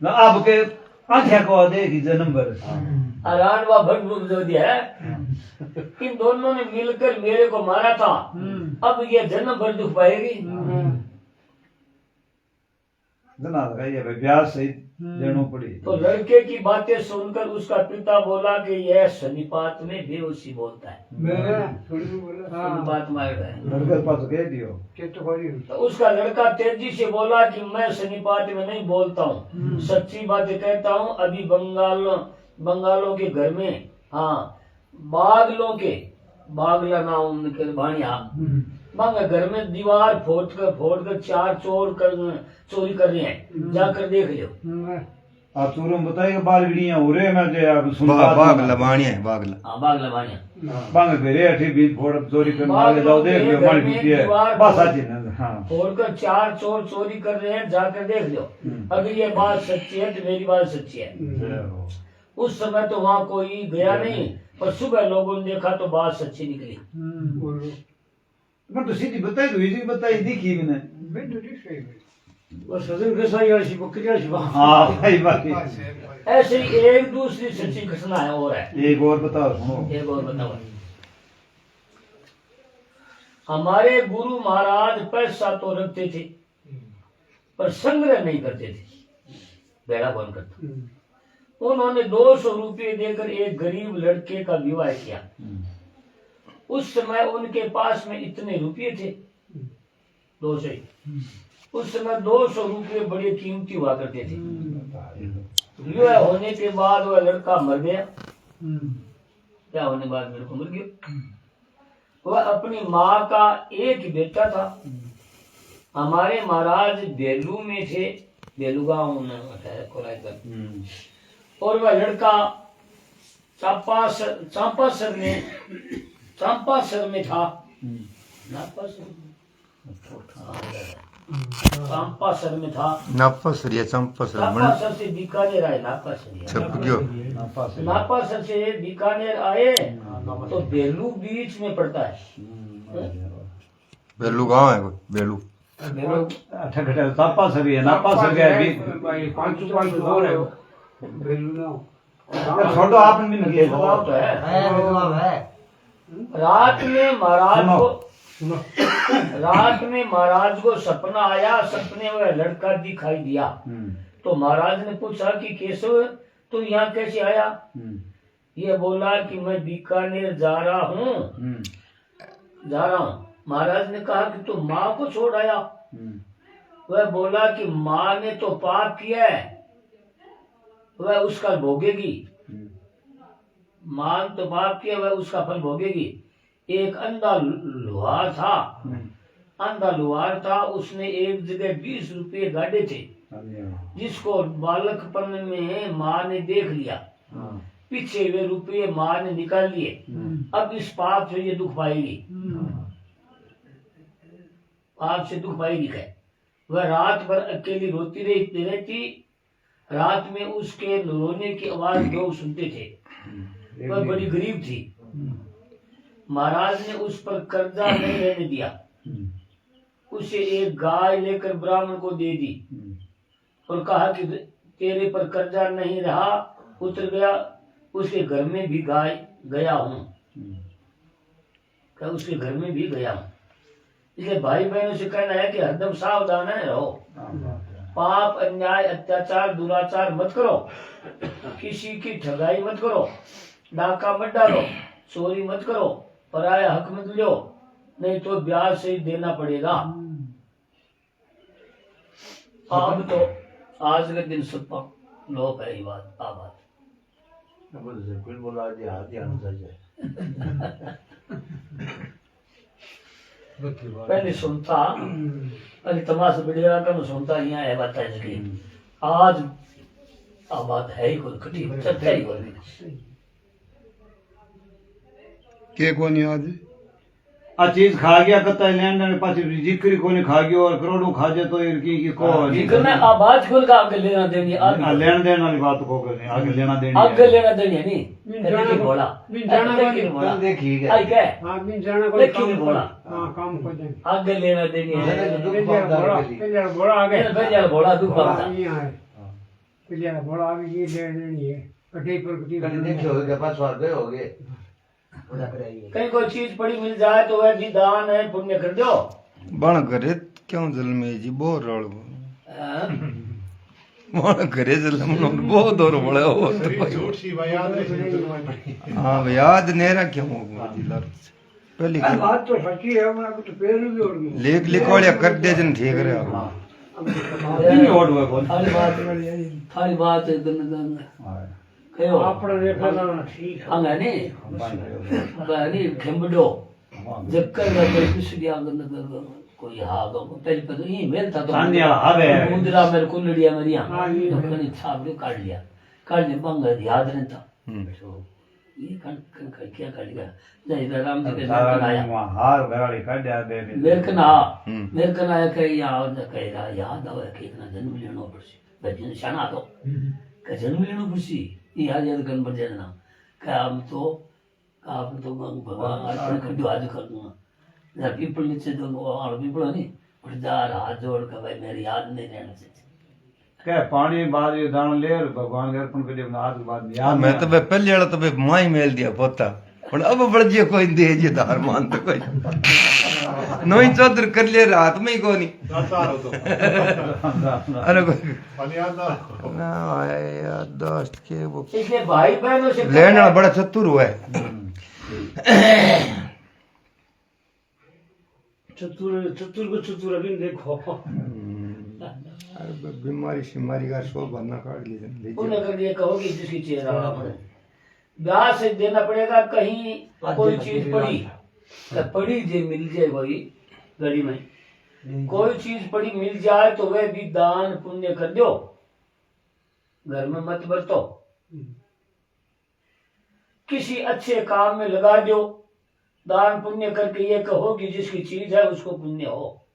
ना आपके आंखें को देखी जन्म भर रांड व भटबुदारी है। इन दोनों ने मिलकर मेरे को मारा था, अब ये जन्म भर दुख पाएगी। जना लगाइए भाई ब्याज सहित देना पड़ी। तो लड़के की बातें सुनकर उसका पिता बोला कि यह सन्निपात में बेहोशी बोलता है। सन्निपात मार रहा है। लड़के पास कह दियो। तो उसका लड़का तेजी से बोला कि मैं सन्निपात में नहीं बोलता हूँ, सच्ची बातें कहता हूँ। अभी बंगालों के घर में, हाँ बागला नाम उनके भाणिया मांगा, घर में दीवार फोड़ कर 4 चोरी कर रहे हैं, जाकर देख लो। आप तुरंत बताइए बालगड़ियां हो रहे मैं जे आप सुन बागला बाणिया है बागला। हाँ बागला भाणिया बांग बेरे अठी बीच फोड़ चोरी कर मारे जाओ देख लो मार बीती है बस आज ना। हाँ फोड़कर 4 चोर चोरी कर रहे हैं, जाकर देख लो। अगर ये बात सच्ची है तो मेरी बात सच्ची है। उस समय तो वहाँ कोई गया नहीं, पर सुबह लोगों ने देखा तो बात सच्ची निकली। मैं तो सीधी बताई तो इसी बताई दिखी मैंने। हाँ भाई बाकी ऐसे ही एक दूसरी सच्ची घटना है और है। एक और बताओ सुनो। एक और बताओ। हमारे गुरु महाराज पैसा तो रखते थे पर संग्रह नहीं करते थे, बेड़ा कौन करता। उन्होंने 200 रुपये देकर एक गरीब लड़के का विवाह किया। उस समय उनके पास में इतने रुपये थे 200। उस समय 200 रुपये बड़े कीमती हुआ करते थे। विवाह होने के बाद वह लड़का मर गया। क्या होने के बाद मेरे को मर गया। वह अपनी माँ का एक ही बेटा था। हमारे महाराज बेलू में थे, बेलू गाँव और वह लड़का चांपासर में था। चांपासर में था। चांपासर से बीकानेर आए। नापासर से बीकानेर आए तो बेलू बीच में पड़ता है। बेलू गाँव है बेलू। नापासर है, नापासर छोटो आपने भी निकले तो है। रात में महाराज को सपना आया। सपने में लड़का दिखाई दिया। तो महाराज ने पूछा कि केशव तू यहाँ कैसे आया? ये बोला कि मैं बीकानेर जा रहा हूँ। महाराज ने कहा कि तू माँ को छोड़ आया? वह बोला कि माँ ने तो पाप किया है, वह उसका भोगेगी। माँ तो पाप किया, वह उसका फल भोगेगी। एक अंधा लुहार था, उसने एक जगह 20 रुपये गाड़े थे, जिसको बालकपन में माँ ने देख लिया। पीछे वे रुपये माँ ने निकाल लिए। अब इस पाप से ये दुख पाएगी, पाप से दुख पाएगी है। वह रात भर अकेली रोती रहती। रात में उसके रोने की आवाज लोग सुनते थे। वह बड़ी गरीब थी। महाराज ने उस पर कर्जा नहीं रहने दिया। उसे एक गाय लेकर ब्राह्मण को दे दी और कहा कि तेरे पर कर्जा नहीं रहा, उतर गया। उसके घर में भी गया हूँ, उसके घर में भी गया हूँ। इसलिए भाई बहनों से कहना है कि हरदम सावधान रहो। पाप, अन्याय, अत्याचार, दुराचार मत करो। किसी की ठगाई मत करो, डाका मत डालो, चोरी मत करो, पराया हक मत लो, नहीं तो ब्याज से देना पड़ेगा। अब तो आज के दिन सब लोग है बात बात बोला ध्यान पहले सुनता, पहले तमाशा बढ़िया का सुनता यहाँ है बात है कि आज बात है ही कोई खटी सत्य ही कोई के कोनी आज आ चीज खा गया कत्ता लेन देन पाछी जिक्र कोनी खा गयो और करोड़ों खा जाए तो इनकी की को जिक्र में आवाज खोल का आगे लेना देनी आ लेन देन वाली बात को करनी आगे लेना देनी आगे लेना देनी है नहीं लेकिन बोला बोला देखी आई क्या हाँ बिन जाना कोई लेकिन काम बोला हाँ काम को दे आगे लेना देनी है पिल्ला बड़ा आगे भैया बोला दुख बात यहाँ है पिल्ला बड़ा आगे ये ले लेनी है कटी पर कटी कल देखियो होगे पास स्वाद गए होगे कहीं कोई चीज पड़ी मिल जाए तो वह भी दान है, पुण्य कर दो। बण करे क्यों जलमे जी बोर रड़ बण करे जलमनो बहुत दौर बड़ा हो हां याद नेरा क्यों हो जिला पहली बात तो सच्ची है, मैं कुछ पैर भी ओढ़ दूं लेख लिखवाड़िया कर दे जन ठीक रे नहीं ओड हुआ कौन थारी बात है दन कयो आपने देखा ना ठीक है अंगाने बानी खेमडो जक्कर का कोई कुछ दिया गंद कोई हागो पहले पता ये मेल था तो सान्या आवे मुंदरा मेरे कुंडलिया मेरिया तो कनी छाप दे काट लिया बंगा याद नहीं था ये कन क्या कर लिया जय राम जी के दर्शन आया हार घराड़ी काढ़या दे मेरे कना आया कह याद कह याद आवे कि इतना जन्म लेनो पड़सी भजन शाना तो का जन्म लेनो पड़सी याद करना पड़ जाए ना क्या हम तो भगवान आज कर दो आज कर दूंगा पीपल नीचे तो पीपल नहीं उठदार हाथ जोड़ कर भाई मेरी याद नहीं रहना चाहिए क्या पानी बाद ये दान ले भगवान के अर्पण कर दिया आज बाद याद मैं तो पहले वाला तो माई मेल दिया पोता पण अब बढ़ जे कोई दे जे धार मान तो कोई नोई चौधर कर ले रात में ही कोनी अरे ना यार दोस्त के वो इसलिए भाई बहनों से लेना बड़ा चतुर हुआ है चतुर अभी देखो अरे बीमारी शिमारी का शो भरना काट लीजिए उन्हें कर ये कहोगे जिसकी चीज रहना पड़े ब्याज से देना पड़ेगा। कहीं कोई चीज पड़ी जे मिल जाए कोई गली में कोई चीज पड़ी मिल जाए तो वह भी दान पुण्य कर दो, घर में मत बरतो, किसी अच्छे काम में लगा दो, दान पुण्य करके ये कहो कि जिसकी चीज है उसको पुण्य हो,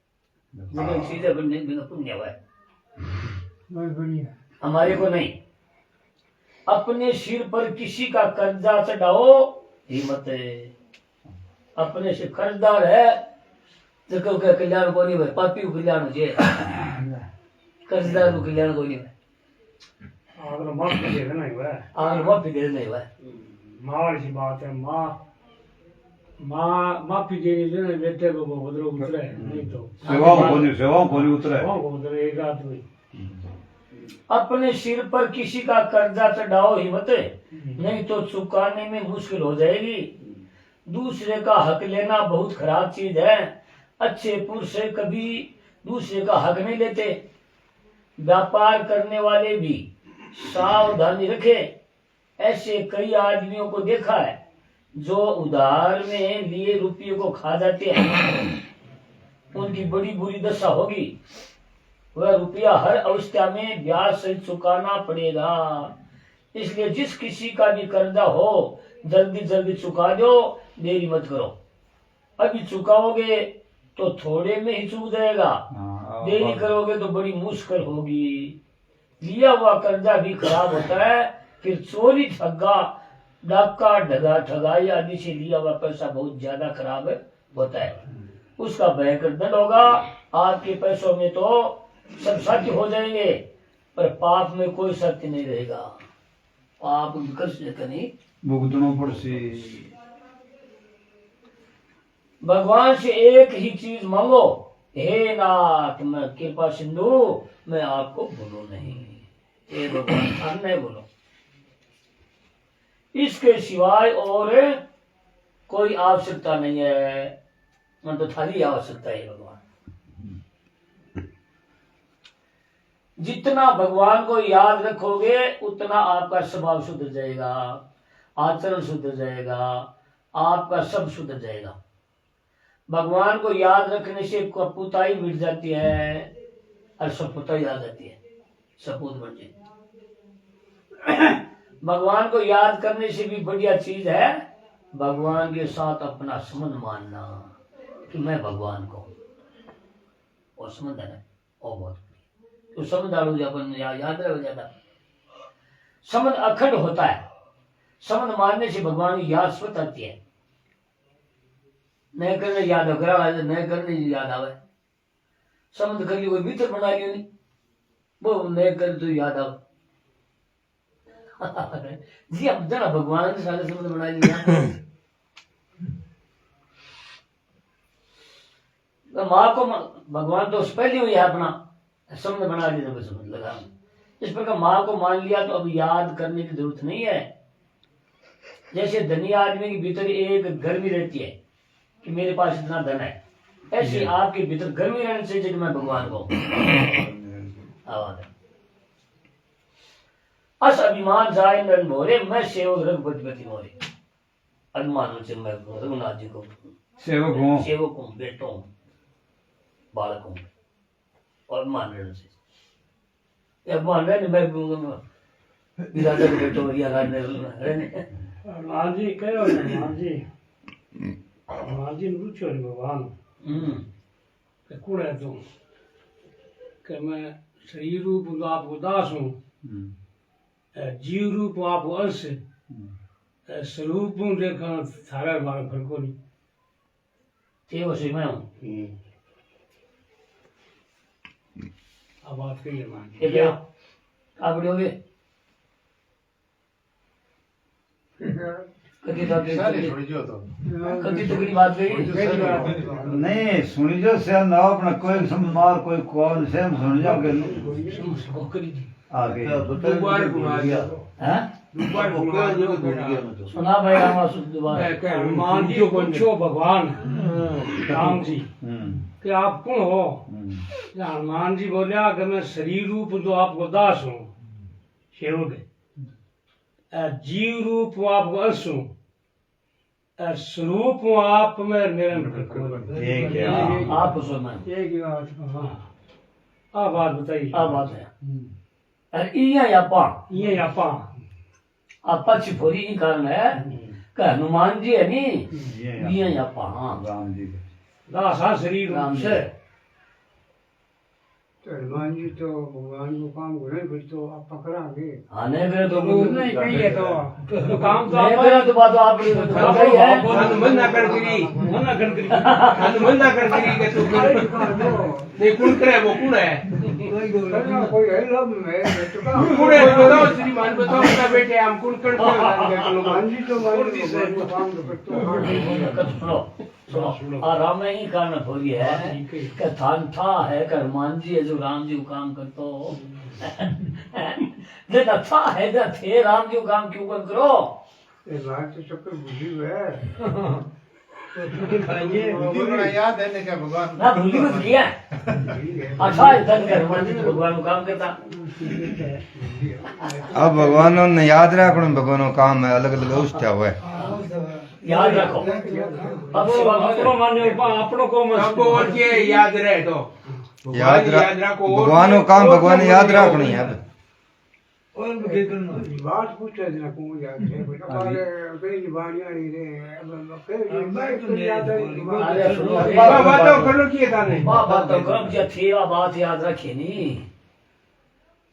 चीज है पुण्य हुआ है हमारे को नहीं। अपने सिर पर किसी का कर्जा चढ़ाओ हिम्मत है, अपने से कर्जदार है तो क्यों क्या कल्याण को नहीं भाई पापी को कल्याण हो जाए कर्जदार को कल्याण को नहीं भाई अगर माफी देना ही है आगे माफी दे नहीं भाई मार सी बात है माफी देने देने बेटे को बदलो उतरे नहीं तो सेवाओं को नहीं उतरे उतरे एक आदमी अपने सिर पर किसी का कर्जा चढ़ाओ ही मत, नहीं तो चुकाने में मुश्किल हो जाएगी। दूसरे का हक लेना बहुत खराब चीज है। अच्छे पुरुष से कभी दूसरे का हक नहीं लेते। व्यापार करने वाले भी सावधानी रखे। ऐसे कई आदमियों को देखा है जो उधार में लिए रुपये को खा जाते हैं, उनकी बड़ी बुरी दशा होगी। वह रुपया हर अवस्था में ब्याज से चुकाना पड़ेगा। इसलिए जिस किसी का भी कर्जा हो जल्दी जल्दी चुका दो, देरी मत करो। अभी चुकाओगे तो थोड़े में ही चूक जाएगा, देरी करोगे तो बड़ी मुश्किल होगी। लिया हुआ कर्जा भी खराब होता है। फिर चोरी ठगा डाका ढगा ठगाई आदि से लिया हुआ पैसा बहुत ज्यादा खराब होता है। उसका भयंकर दंड होगा। आपके पैसों में तो सब सत्य हो जाएंगे, पर पाप में कोई सत्य नहीं रहेगा। पाप नहीं भुगतनो पड़सी। भगवान से एक ही चीज मांगो, हे नाथ मैं कृपा सिंधु, मैं आपको भूलू नहीं। हे भगवान नहीं बोलो। इसके सिवाय और कोई आवश्यकता नहीं है। मन तो थाली आवश्यकता है भगवान। जितना भगवान को याद रखोगे उतना आपका स्वभाव सुधर जाएगा, आचरण सुधर जाएगा, आपका सब सुधर जाएगा। भगवान को याद रखने से कपूताई मिट जाती है और सपुताई आ जाती है, सपूत बन जाती है। भगवान को याद करने से भी बढ़िया चीज है भगवान के साथ अपना संबंध मानना कि मैं भगवान को, और संबंध है और बहुत तो संबंध अपन याद रहे हो जाता। संबंध अखंड होता है। संबंध मानने से भगवान की याद स्वत आती है। नहीं करने याद हो, नहीं करने याद आवे। संबंध कर लियो, कोई मित्र बना लियो नहीं, वो नहीं कर तो याद आवे। जी अब जरा भगवान के साथ संबंध बना लिया। तो माँ को भगवान तो पहले हुई है अपना संबंध बना लिया, तो समझ लगा। इस प्रकार माँ को मान लिया तो अब याद करने की जरूरत नहीं है। जैसे धनी आदमी के भीतर एक गर्मी रहती है कि मेरे पास इतना धन है, ऐसे आपके भीतर गर्मी रहने चाहिए कि मैं भगवान को आवाज है। अस अभिमान जाए नर मोरे, मैं सेवक रघुपति मोरे। अभिमान से मैं रघुनाथ जी को सेवक हूँ, बेटो हूँ, बालक हूँ, और मान रहने से अभिमान रहने मैं राजा के बेटो या रहने। मान जी कहो ना, मान जी पूछो रे भगवान के कौन है तुम? कि मैं शरीर रूप आपको दास हूँ, जीव रूप आप अंश, स्वरूप देखा थारा मार फर्क को नहीं। ठीक है, मैं हूँ। अब बात करिए मान ये क्या आप बढ़ोगे कति तगड़ी बात कही नहीं सुनी जो से ना अपना कोई समार कोई कौन से सुन जाओ के आगे दोबारा घुमा गया हैं दोबारा सुना भाई रामा दोबारा हनुमान जी को पूछो भगवान राम जी कि आप कौन हो? हनुमान जी बोलिया कि मैं शरीर रूप जो आपको दास हूँ, सेवक है, जीव रूप आपको अंश हूँ, स्वरूप आप में मेरे आप सुना आप बात बताइए। आप बात है अरे या पा ये आपा आपा छिपोरी ही कारण है कि हनुमान जी है नी ये या पा राम जी दासा शरीर राम रूप से से। तो हनुमान जी तो भगवान को काम करें, फिर तो आप पकड़ांगे। हाँ नहीं करे तो नहीं कहिए तो काम तो नहीं आप करे तो बात आप है हनुमान ना कर गिरी मना कर करी हनुमान ना कर गिरी के तू नहीं कौन करे वो कौन है कोई है लब में तो काम कौन है बताओ श्रीमान बताओ अपना बेटे हम कौन करते हैं हनुमान जी तो मान लो काम तो करते सुनो सुनो और राम में ही कारण हो रही है कि थान था है कि हनुमान जी है जो राम जी को काम करते हो जब अच्छा है जब थे राम जी को काम क्यों कर करो ये बात तो सबको बुझी हुई है याद है क्या भगवान ना भूली मत किया अच्छा इधर कर हनुमान जी ने भगवान को काम करता अब भगवानों ने याद रखना भगवानों काम है अलग अलग उष्टा हुआ है याद रखो अब सेवा अपनो माने अपनो को मत हमको और ये याद रहे तो याद रखो भगवानों काम भगवान याद रखनी है अब और भी करना बात पूछे ना को याद है बेटा पाले कई बाणियां नहीं रे अब मैं तो याद है अरे सुनो बातों करो किए ताने बात तो करो जो थी बात याद रखी नहीं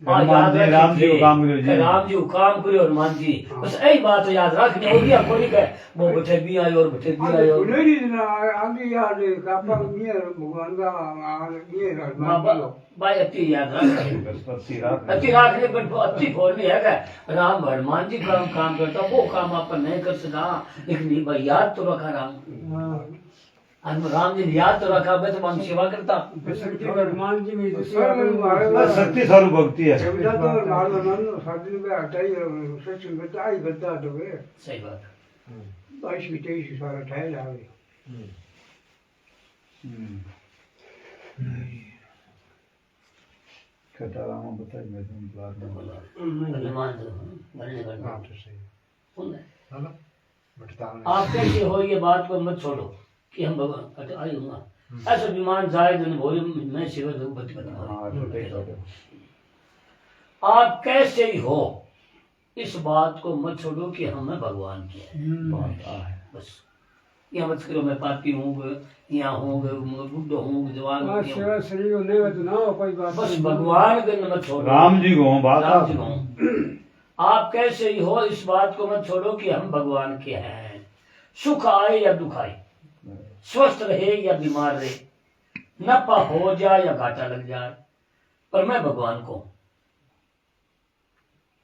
हनुमान जी राम जी को काम करो जी राम जी को काम करो हनुमान जी बस यही बात याद रखनी होगी आपको नहीं कहे वो बैठे भी आए और बैठे भी आए और नहीं ना आगे याद है कापा ये भगवान का ये बाबा भाई अति याद रख बृहस्पति रात अति राखने पर अति फोड़ नहीं है राम हनुमान जी काम करता वो काम अपन नहीं कर सका लेकिन भाई याद तो रखा राम जी ने याद तो रखा मैं तो मन सेवा करता हनुमान जी में शक्ति स्वरूप भक्ति है जब तो लाल मन साधु में हटाई सच बता ही बता तो वे सही बात 22 23 साल ठाए लावे कथा राम बताई मैं तुम बात में बोला हनुमान जी बनने का हाँ तो सही सुन है ना बटता आप कैसे हो ये बात को मत छोड़ो कि हम भगवान आई हूँ ऐसा विमान जाए दिन बोले मैं शिव भक्ति हाँ छोटे छोटे आप कैसे ही हो इस बात को मत छोड़ो कि हमें भगवान की है बात आ है बस यहाँ मत करो मैं पापी हूँ यहाँ हूँ बुढ़ो हूँ जवान हूँ सेवा शरीर नहीं हो तो ना हो कोई बात बस भगवान के मत छोड़ो राम जी को बात राम जी को आप कैसे ही हो इस बात को मत छोड़ो कि हम भगवान के हैं सुख आए या दुख आए स्वस्थ रहे या बीमार रहे नफा हो जाए या घाटा लग जाए पर मैं भगवान को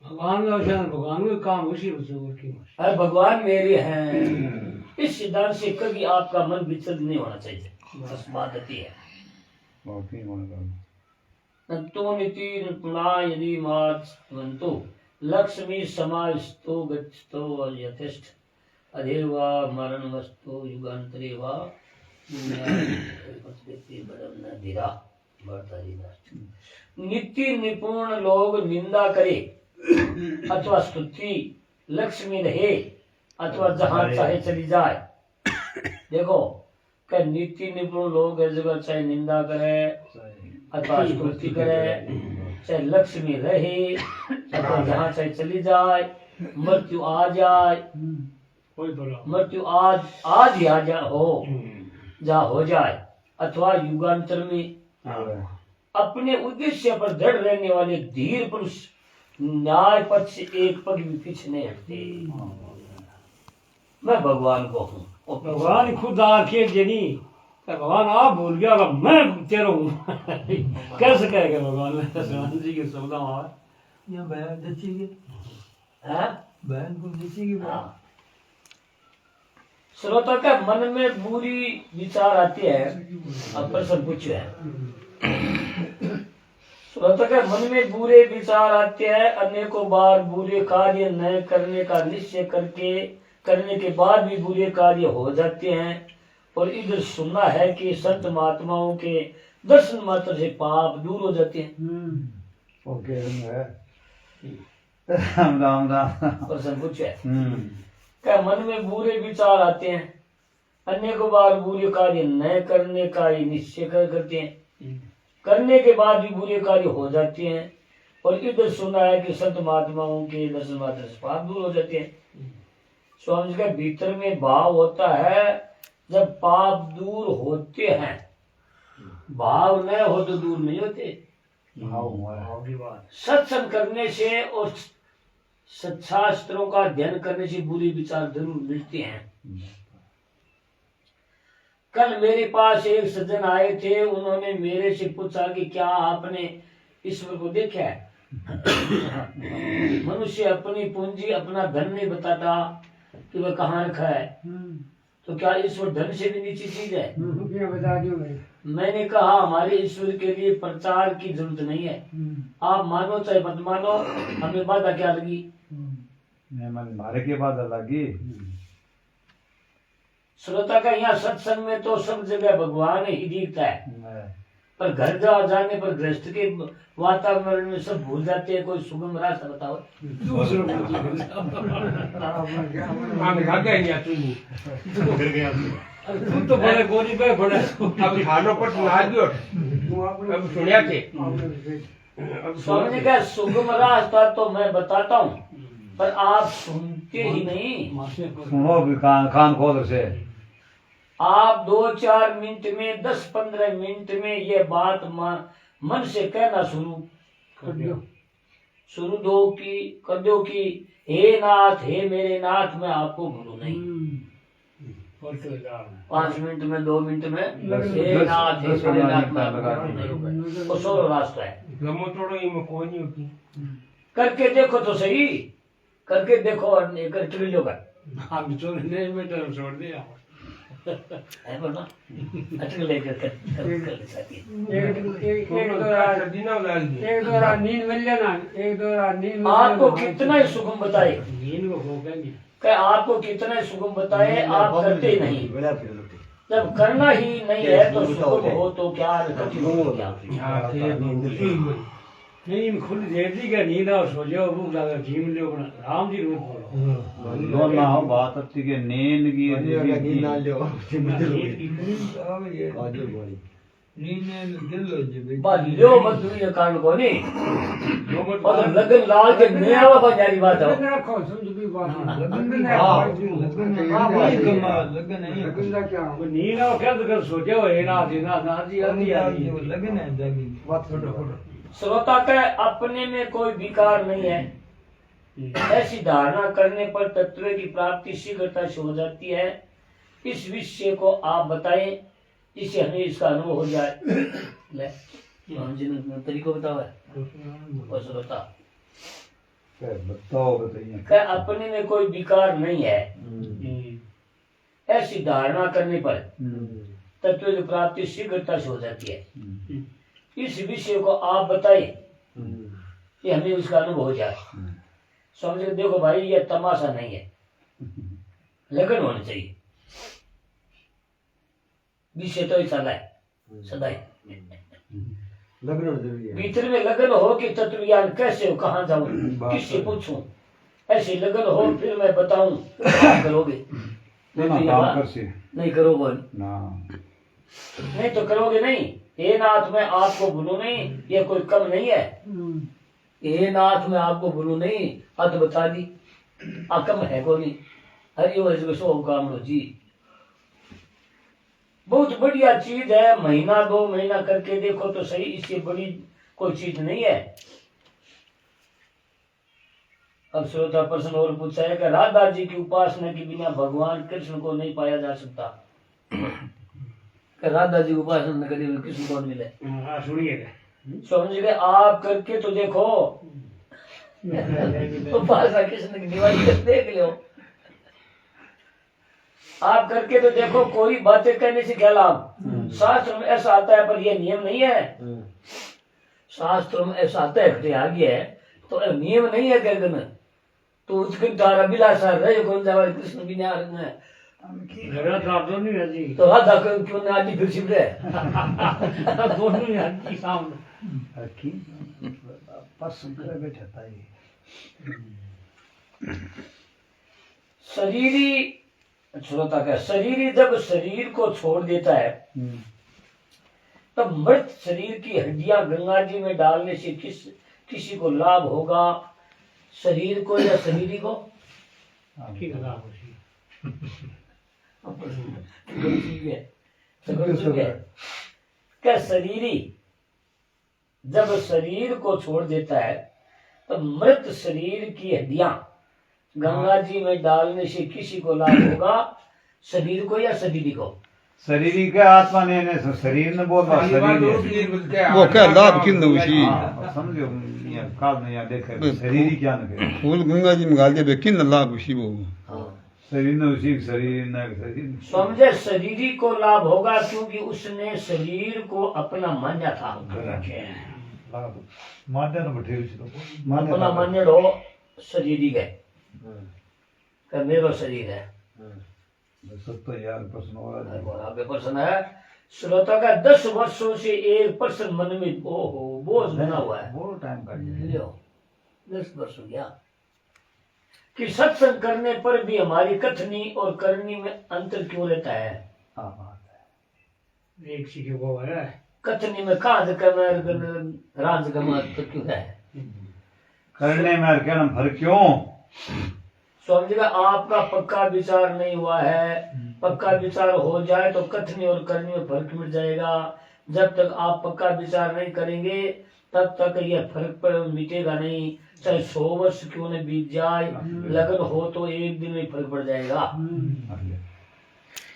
भगवान का काम उसी की अरे भगवान मेरे हैं इस सिद्धांत से कभी आपका मन विचलित नहीं होना चाहिए बस बात आती है बहुत ही मन नतो नीति निपुणा यदि मार्चवंतो लक्ष्मी समास्तो गच्छतो यथेष्ट अधेवा मरण वस्तु युगांतरे वा नित्य निपुण लोग निंदा करे अथवा स्तुति लक्ष्मी रहे अथवा जहां चाहे चली जाए देखो क्या नित्य निपुण लोग हर जगह चाहे निंदा करे अथवा स्तुति करे चाहे लक्ष्मी रहे अथवा जहां चाहे चली जाए मृत्यु आ जाए मृत्यु आज ही आ जा हो जा हो जाए अथवा युगांतर में अपने उद्देश्य पर दृढ़ रहने वाले धीर पुरुष न्याय पथ से एक पग भी पीछे नहीं हटते मैं भगवान को हूँ भगवान खुद आके जनी भगवान आप भूल गया अब मैं तेरा हूँ कैसे कहेगा भगवान हनुमान जी के शब्द यहाँ बयान दीजिए बयान को दीजिए श्रोता का मन में बुरी विचार आती है अब प्रश्न पूछे है श्रोता के मन में बुरे विचार आते हैं अनेकों बार बुरे कार्य न करने का निश्चय करने के बाद भी बुरे कार्य हो जाते हैं और इधर सुनना है कि संत महात्माओं के दर्शन मात्र से पाप दूर हो जाते हैं ओके राम राम राम प्रश्न पूछे क्या मन में बुरे विचार आते हैं अनेकों बार बुरे कार्य न करने का ही निश्चय करते हैं करने के बाद भी बुरे कार्य हो जाते हैं और इधर सुना है कि संत महात्माओं के दर्शन मात्र से पाप दूर हो जाते हैं स्वामी जी के भीतर में भाव होता है जब पाप दूर होते हैं भाव न हो तो दूर नहीं होते सत्संग करने से और सत्शास्त्रों का अध्ययन करने से बुरे विचार जरूर मिलते हैं कल मेरे पास एक सज्जन आए थे उन्होंने मेरे से पूछा कि क्या आपने ईश्वर को देखा है मनुष्य अपनी पूंजी अपना धन नहीं बताता कि वह कहाँ रखा है तो क्या ईश्वर धन से भी नीची चीज है? बता दियो मैं। मैंने कहा हमारे ईश्वर के लिए प्रचार की जरूरत नहीं है। आप मानो चाहे मत मानो, हमें बाधा क्या लगी? मारे के बाद लगी। श्रोता का यहाँ सत्संग में तो सब जगह भगवान ही दिखता है, पर घर जाने पर गृहस्थ के वातावरण में सब भूल जाते हैं। कोई सुगम रास्ता बताओ। आम खा गया नहीं तू तो बड़े गोरी पे बड़ा अब खानो पर सुना दियो अब सुनिया थे स्वामी ने कहा सुगम रास्ता तो मैं बताता हूँ, पर आप सुनते ही नहीं। सुनो भी कान खोल से। आप 2-4 मिनट में 10-15 मिनट में ये बात मन से कहना शुरू कर दो कि हे नाथ, हे मेरे नाथ, मैं आपको भूलू नहीं। 5 मिनट में, 2 मिनट में हे नाथ, हे मेरे नाथ, मैं आपको भूलू नहीं। वो सोलो रास्ता है। गमो थोड़ो इमे कोई नहीं होती। करके देखो तो सही, करके देखो और नहीं करके लो कर। हम तो नहीं में तो छोड़ दिया। है बोलना अटक लेकर कर सकती है। एक दो रात नींद मिल जाना, एक दो रात नींद मिल आपको कितना ही सुगम बताए, नींद को भोगेंगे। आपको कितना ही सुगम बताए, आप करते ही नहीं। जब करना ही नहीं है तो सुगम हो तो क्या, कठिन हो तो क्या। नींद खुद देर दी का नींद आओ, सो जाओ, भूख लगा झीम लो, राम जी रोज बोलो। दोनों ना हो बात अच्छी के नींद की नींद ना लो। लो मत दुनिया कांड को नहीं, और लगन लाल के नया बाबा जारी बात है। रखो समझ भी बात। नींद आओ क्या कर, सो जाओ, है ना देना नाजी आती आती लगन है जागी बात छोड़ो। श्रोता का अपने में कोई विकार नहीं है, ऐसी धारणा करने पर तत्व की प्राप्ति शीघ्रता से हो जाती है। इस विषय को आप बताएं, इससे हमें इसका अनुभव हो जाए। ले तरीको बताओ है श्रोता। क्या अपने में कोई विकार नहीं है, ऐसी धारणा करने पर तत्व की प्राप्ति शीघ्रता से हो जाती है। इस विषय को आप बताएं कि हमें उसका अनुभव हो जाए। समझ के देखो भाई, ये तमाशा नहीं है, लगन होनी चाहिए। विषय तो ही सदा है, सदा ही भीतर में लगन हो कि तत्व ज्ञान कैसे हो, कहाँ जाऊं, किससे पूछूं, ऐसे लगन हो फिर मैं बताऊं। आप करोगे नहीं करोगे नहीं तो करोगे नहीं। हे नाथ मैं आपको भूलू नहीं, ये कोई कम नहीं है। हे नाथ मैं आपको भूलू नहीं, अत बता दी कम है को नहीं। हरि सो काम लो जी, बहुत बढ़िया चीज है। महीना 2 महीना करके देखो तो सही, इससे बड़ी कोई चीज नहीं है। अब श्रोता प्रश्न और पूछा है कि राधा जी की उपासना के बिना भगवान कृष्ण को नहीं पाया जा सकता। राधा जी उपासना करिए कृष्ण कौन मिले? समझ गए? आप करके तो देखो, उपासना कृष्ण की दिवाली कर देख लो। आप करके तो देखो, कोई बातें कहने से क्या लाभ। शास्त्र में ऐसा आता है, पर यह नियम नहीं है। शास्त्र में ऐसा आता है, आ गया है तो नियम नहीं है। गर्गन तो उसके द्वारा बिलासा रहे कौन सा कृष्ण भी नहीं है तो राधा क्यों ने आदि फिर छिप रहे शरीरी श्रोता का शरीरी जब शरीर को छोड़ देता है तब मृत शरीर की हड्डियां गंगा जी में डालने से किसी को लाभ होगा? शरीर को या शरीरी को? क्या शरीरी जब शरीर को छोड़ देता है तो मृत शरीर की हड्डियां गंगा जी में डालने से किसी को लाभ होगा? शरीर को या शरीरी को? शरीर के आत्मा ने शरीर ने बोल रहा शरीर वो क्या लाभ किन दो उसी समझो काल में यहाँ देखे शरीर क्या न फूल गंगा जी में गाल दे किन लाभ उसी वो शरीर ने उसी शरीर ने शरीर समझे, शरीरी को लाभ होगा क्योंकि उसने शरीर को अपना मान्या था कर रखे हैं। मान्य तो बैठे अपना मान्य हो शरीरी गए का मेरो शरीर है। सत्तर यार प्रश्न हो रहा है। और आगे प्रश्न है श्रोता का 10 वर्षों से एक प्रश्न मन में ओहो बोझ बना हुआ है। बहुत टाइम का लो 10 वर्ष हो गया कि सत्संग करने पर भी हमारी कथनी और करनी में अंतर क्यों रहता है। एक सीखे वो है कथनी में काज कमर राज कमर तो क्यों है। करने में क्या नाम फर्क क्यों? समझेगा आपका पक्का विचार नहीं हुआ है। पक्का विचार हो जाए तो कथनी और करनी में फर्क मिट जाएगा। जब तक आप पक्का विचार नहीं करेंगे तब तक यह फर्क पर मिटेगा नहीं। चाहे 100 वर्ष क्यों न बीत जाए, लगन हो तो एक दिन में फर्क पड़ जाएगा।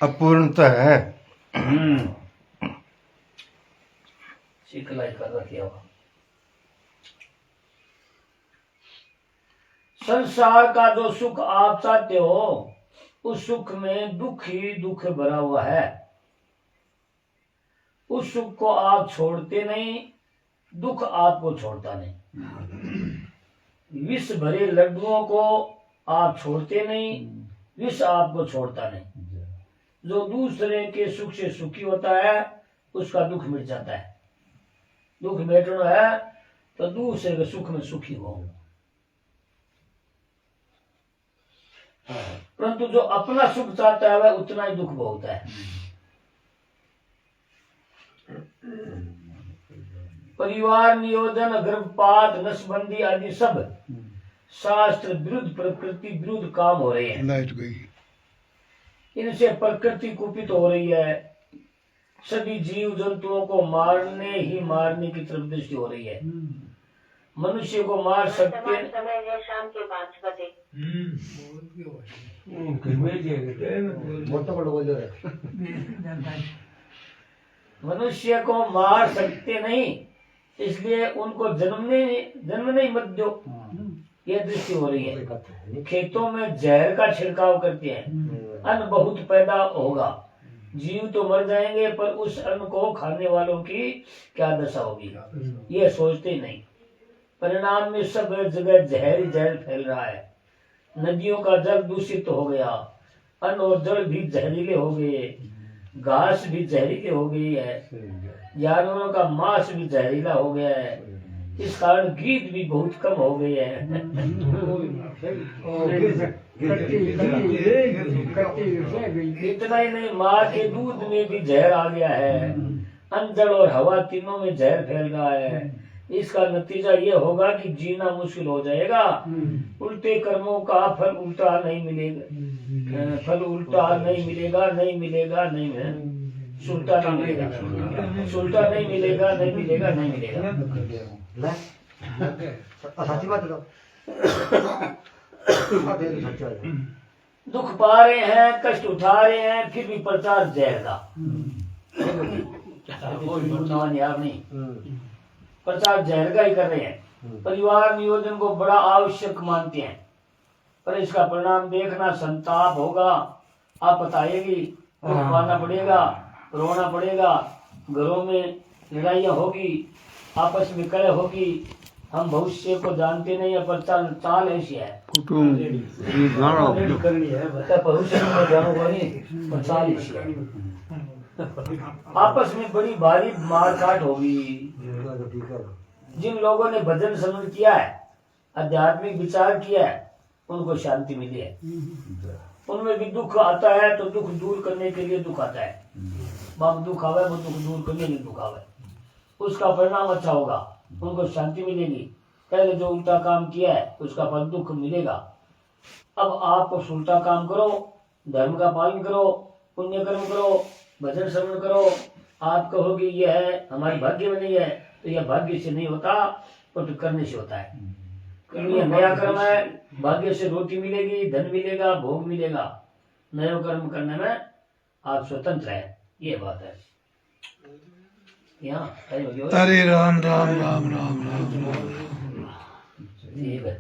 अपूर्णता है। सिखलाई कर रखिए। संसार का जो सुख आप चाहते हो उस सुख में दुख ही दुख भरा हुआ है। उस सुख को आप छोड़ते नहीं, दुख आपको छोड़ता नहीं। विष भरे लड्डुओं को आप छोड़ते नहीं, विष आपको छोड़ता नहीं। जो दूसरे के सुख से सुखी होता है उसका दुख मिट जाता है। दुख मिटना है तो दूसरे के सुख में सुखी हो। परंतु जो अपना सुख चाहता है वह उतना ही दुख भोगता है। परिवार नियोजन, गर्भपात, नसबंदी आदि सब शास्त्र विरुद्ध, प्रकृति विरुद्ध काम हो रहे हैं। लाइट गई। इनसे प्रकृति कुपित हो रही है। सभी जीव जंतुओं को मारने ही मारने की तरफ दृष्टि हो रही है। मनुष्य को मार सकते शाम के 5 बजे। मनुष्य को मार सकते नहीं, इसलिए उनको जन्मने मत दो। ये दृष्टि हो रही है। खेतों में जहर का छिड़काव करते हैं, अन्न बहुत पैदा होगा। जीव तो मर जाएंगे पर उस अन्न को खाने वालों की क्या दशा होगी ये सोचते नहीं। परिणाम में सब जगह जहर जहर फैल रहा है। नदियों का जल दूषित हो गया, अन्न और जल भी जहरीले हो गए, घास भी जहरीले हो गई है, जानवरों का मांस भी जहरीला हो गया है। इस कारण गीत भी बहुत कम हो गए हैं। इतना ही नहीं, माँ के दूध में भी जहर आ गया है। अन्न, जल और हवा तीनों में जहर फैल रहा है। इसका नतीजा ये होगा कि जीना मुश्किल हो जाएगा। उल्टे कर्मों का फल उल्टा नहीं मिलेगा। फल उल्टा नहीं मिलेगा, नहीं मिलेगा, नहीं है सुल्टा नहीं मिलेगा, सुल्टा नहीं मिलेगा, नहीं मिलेगा, नहीं मिलेगा। साची बात है। दुख पा रहे हैं, कष्ट उठा रहे हैं, फिर भी प्रचार जहर का। यार नहीं, प्रचार जहर का ही कर रहे हैं। परिवार नियोजन को बड़ा आवश्यक मानते हैं, पर इसका परिणाम देखना संताप होगा। आप बताएगी, दुख पाना पड़ेगा, रोना पड़ेगा, घरों में लड़ाइयाँ होगी, आपस में कलह होगी। हम भविष्य को जानते नहीं है, पर चाल ऐसी है। करनी है भविष्य को जानूंगा नहीं, पर चाल ऐसी है। आपस में बड़ी भारी मारकाट होगी। जिन लोगों ने भजन श्रवण किया है, आध्यात्मिक विचार किया है, उनको शांति मिली है। उनमें भी दुख आता है तो दुख दूर करने के लिए दुख आता है। बाप दुख आवे वो दुख दूर करने के लिए दुख आवे, उसका परिणाम अच्छा होगा, उनको शांति मिलेगी। पहले जो उल्टा काम किया है उसका फल दुख मिलेगा। अब आप उल्टा काम करो, धर्म का पालन करो, पुण्य कर्म करो, भजन श्रवण करो। आप कहोगे यह है हमारे भाग्य में नहीं है, तो यह भाग्य से नहीं होता, पर करने से होता है। ये नया कर्म है, भाग्य से रोटी मिलेगी, धन मिलेगा, भोग मिलेगा। नया कर्म करने में आप स्वतंत्र है, ये बात है। यहाँ अरे राम राम राम राम राम। ठीक है।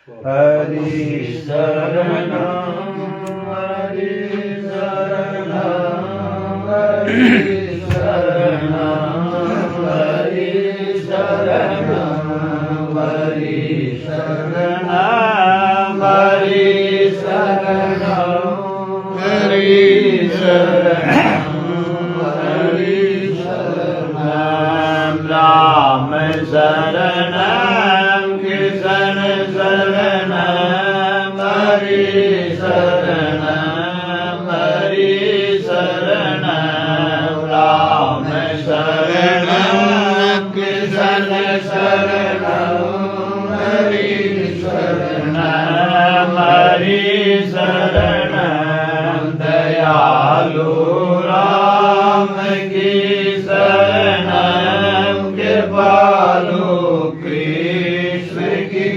हरि शरणं हरि शरणं हरि शरणं हरि शरणं हरि शरणं हरि शरणं हरि शरणं हरि शरणं राम शरणं कृष्ण शरणं हरि शरणं हरि शरणं राम शरणं कृष्ण शरणं हरि शरणं हरि शरणं दयालु राम की शरणं कृपालु कृष्ण की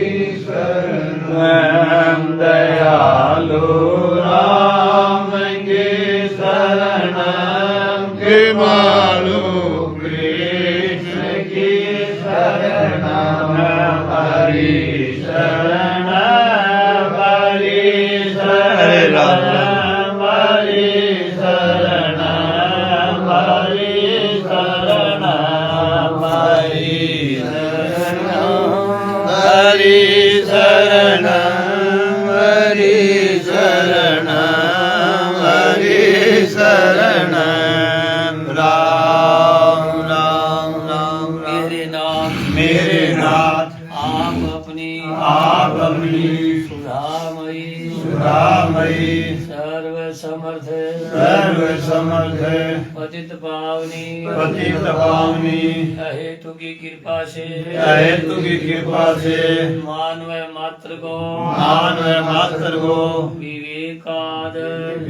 शरणं दयालु राम की शरणं कृपालु कृष्ण की शरणं हरि शरणं हरि शरणं हरि शरणं हरि शरणं हरि शरणं हरि शरणं हरि शरणं हरि शरणं राम राम राम मेरे नाथ आप अपनी सुधामयी सर्व समर्थ पतित पावनी अहेतु की कृपा से मानव मात्र को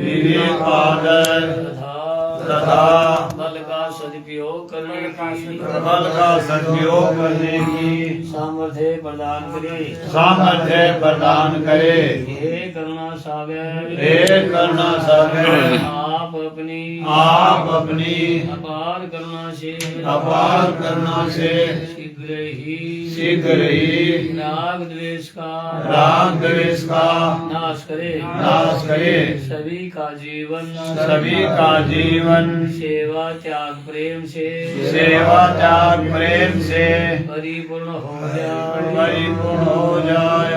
विवेकादर तथा बल का सदुपयोग करने की सामर्थ्य प्रदान करे हे करुणा सागर आप अपनी अपार करुणा से शीघ्र ही राग द्वेष का नाश करे सभी का जीवन सेवा त्याग प्रेम से परिपूर्ण हो जाए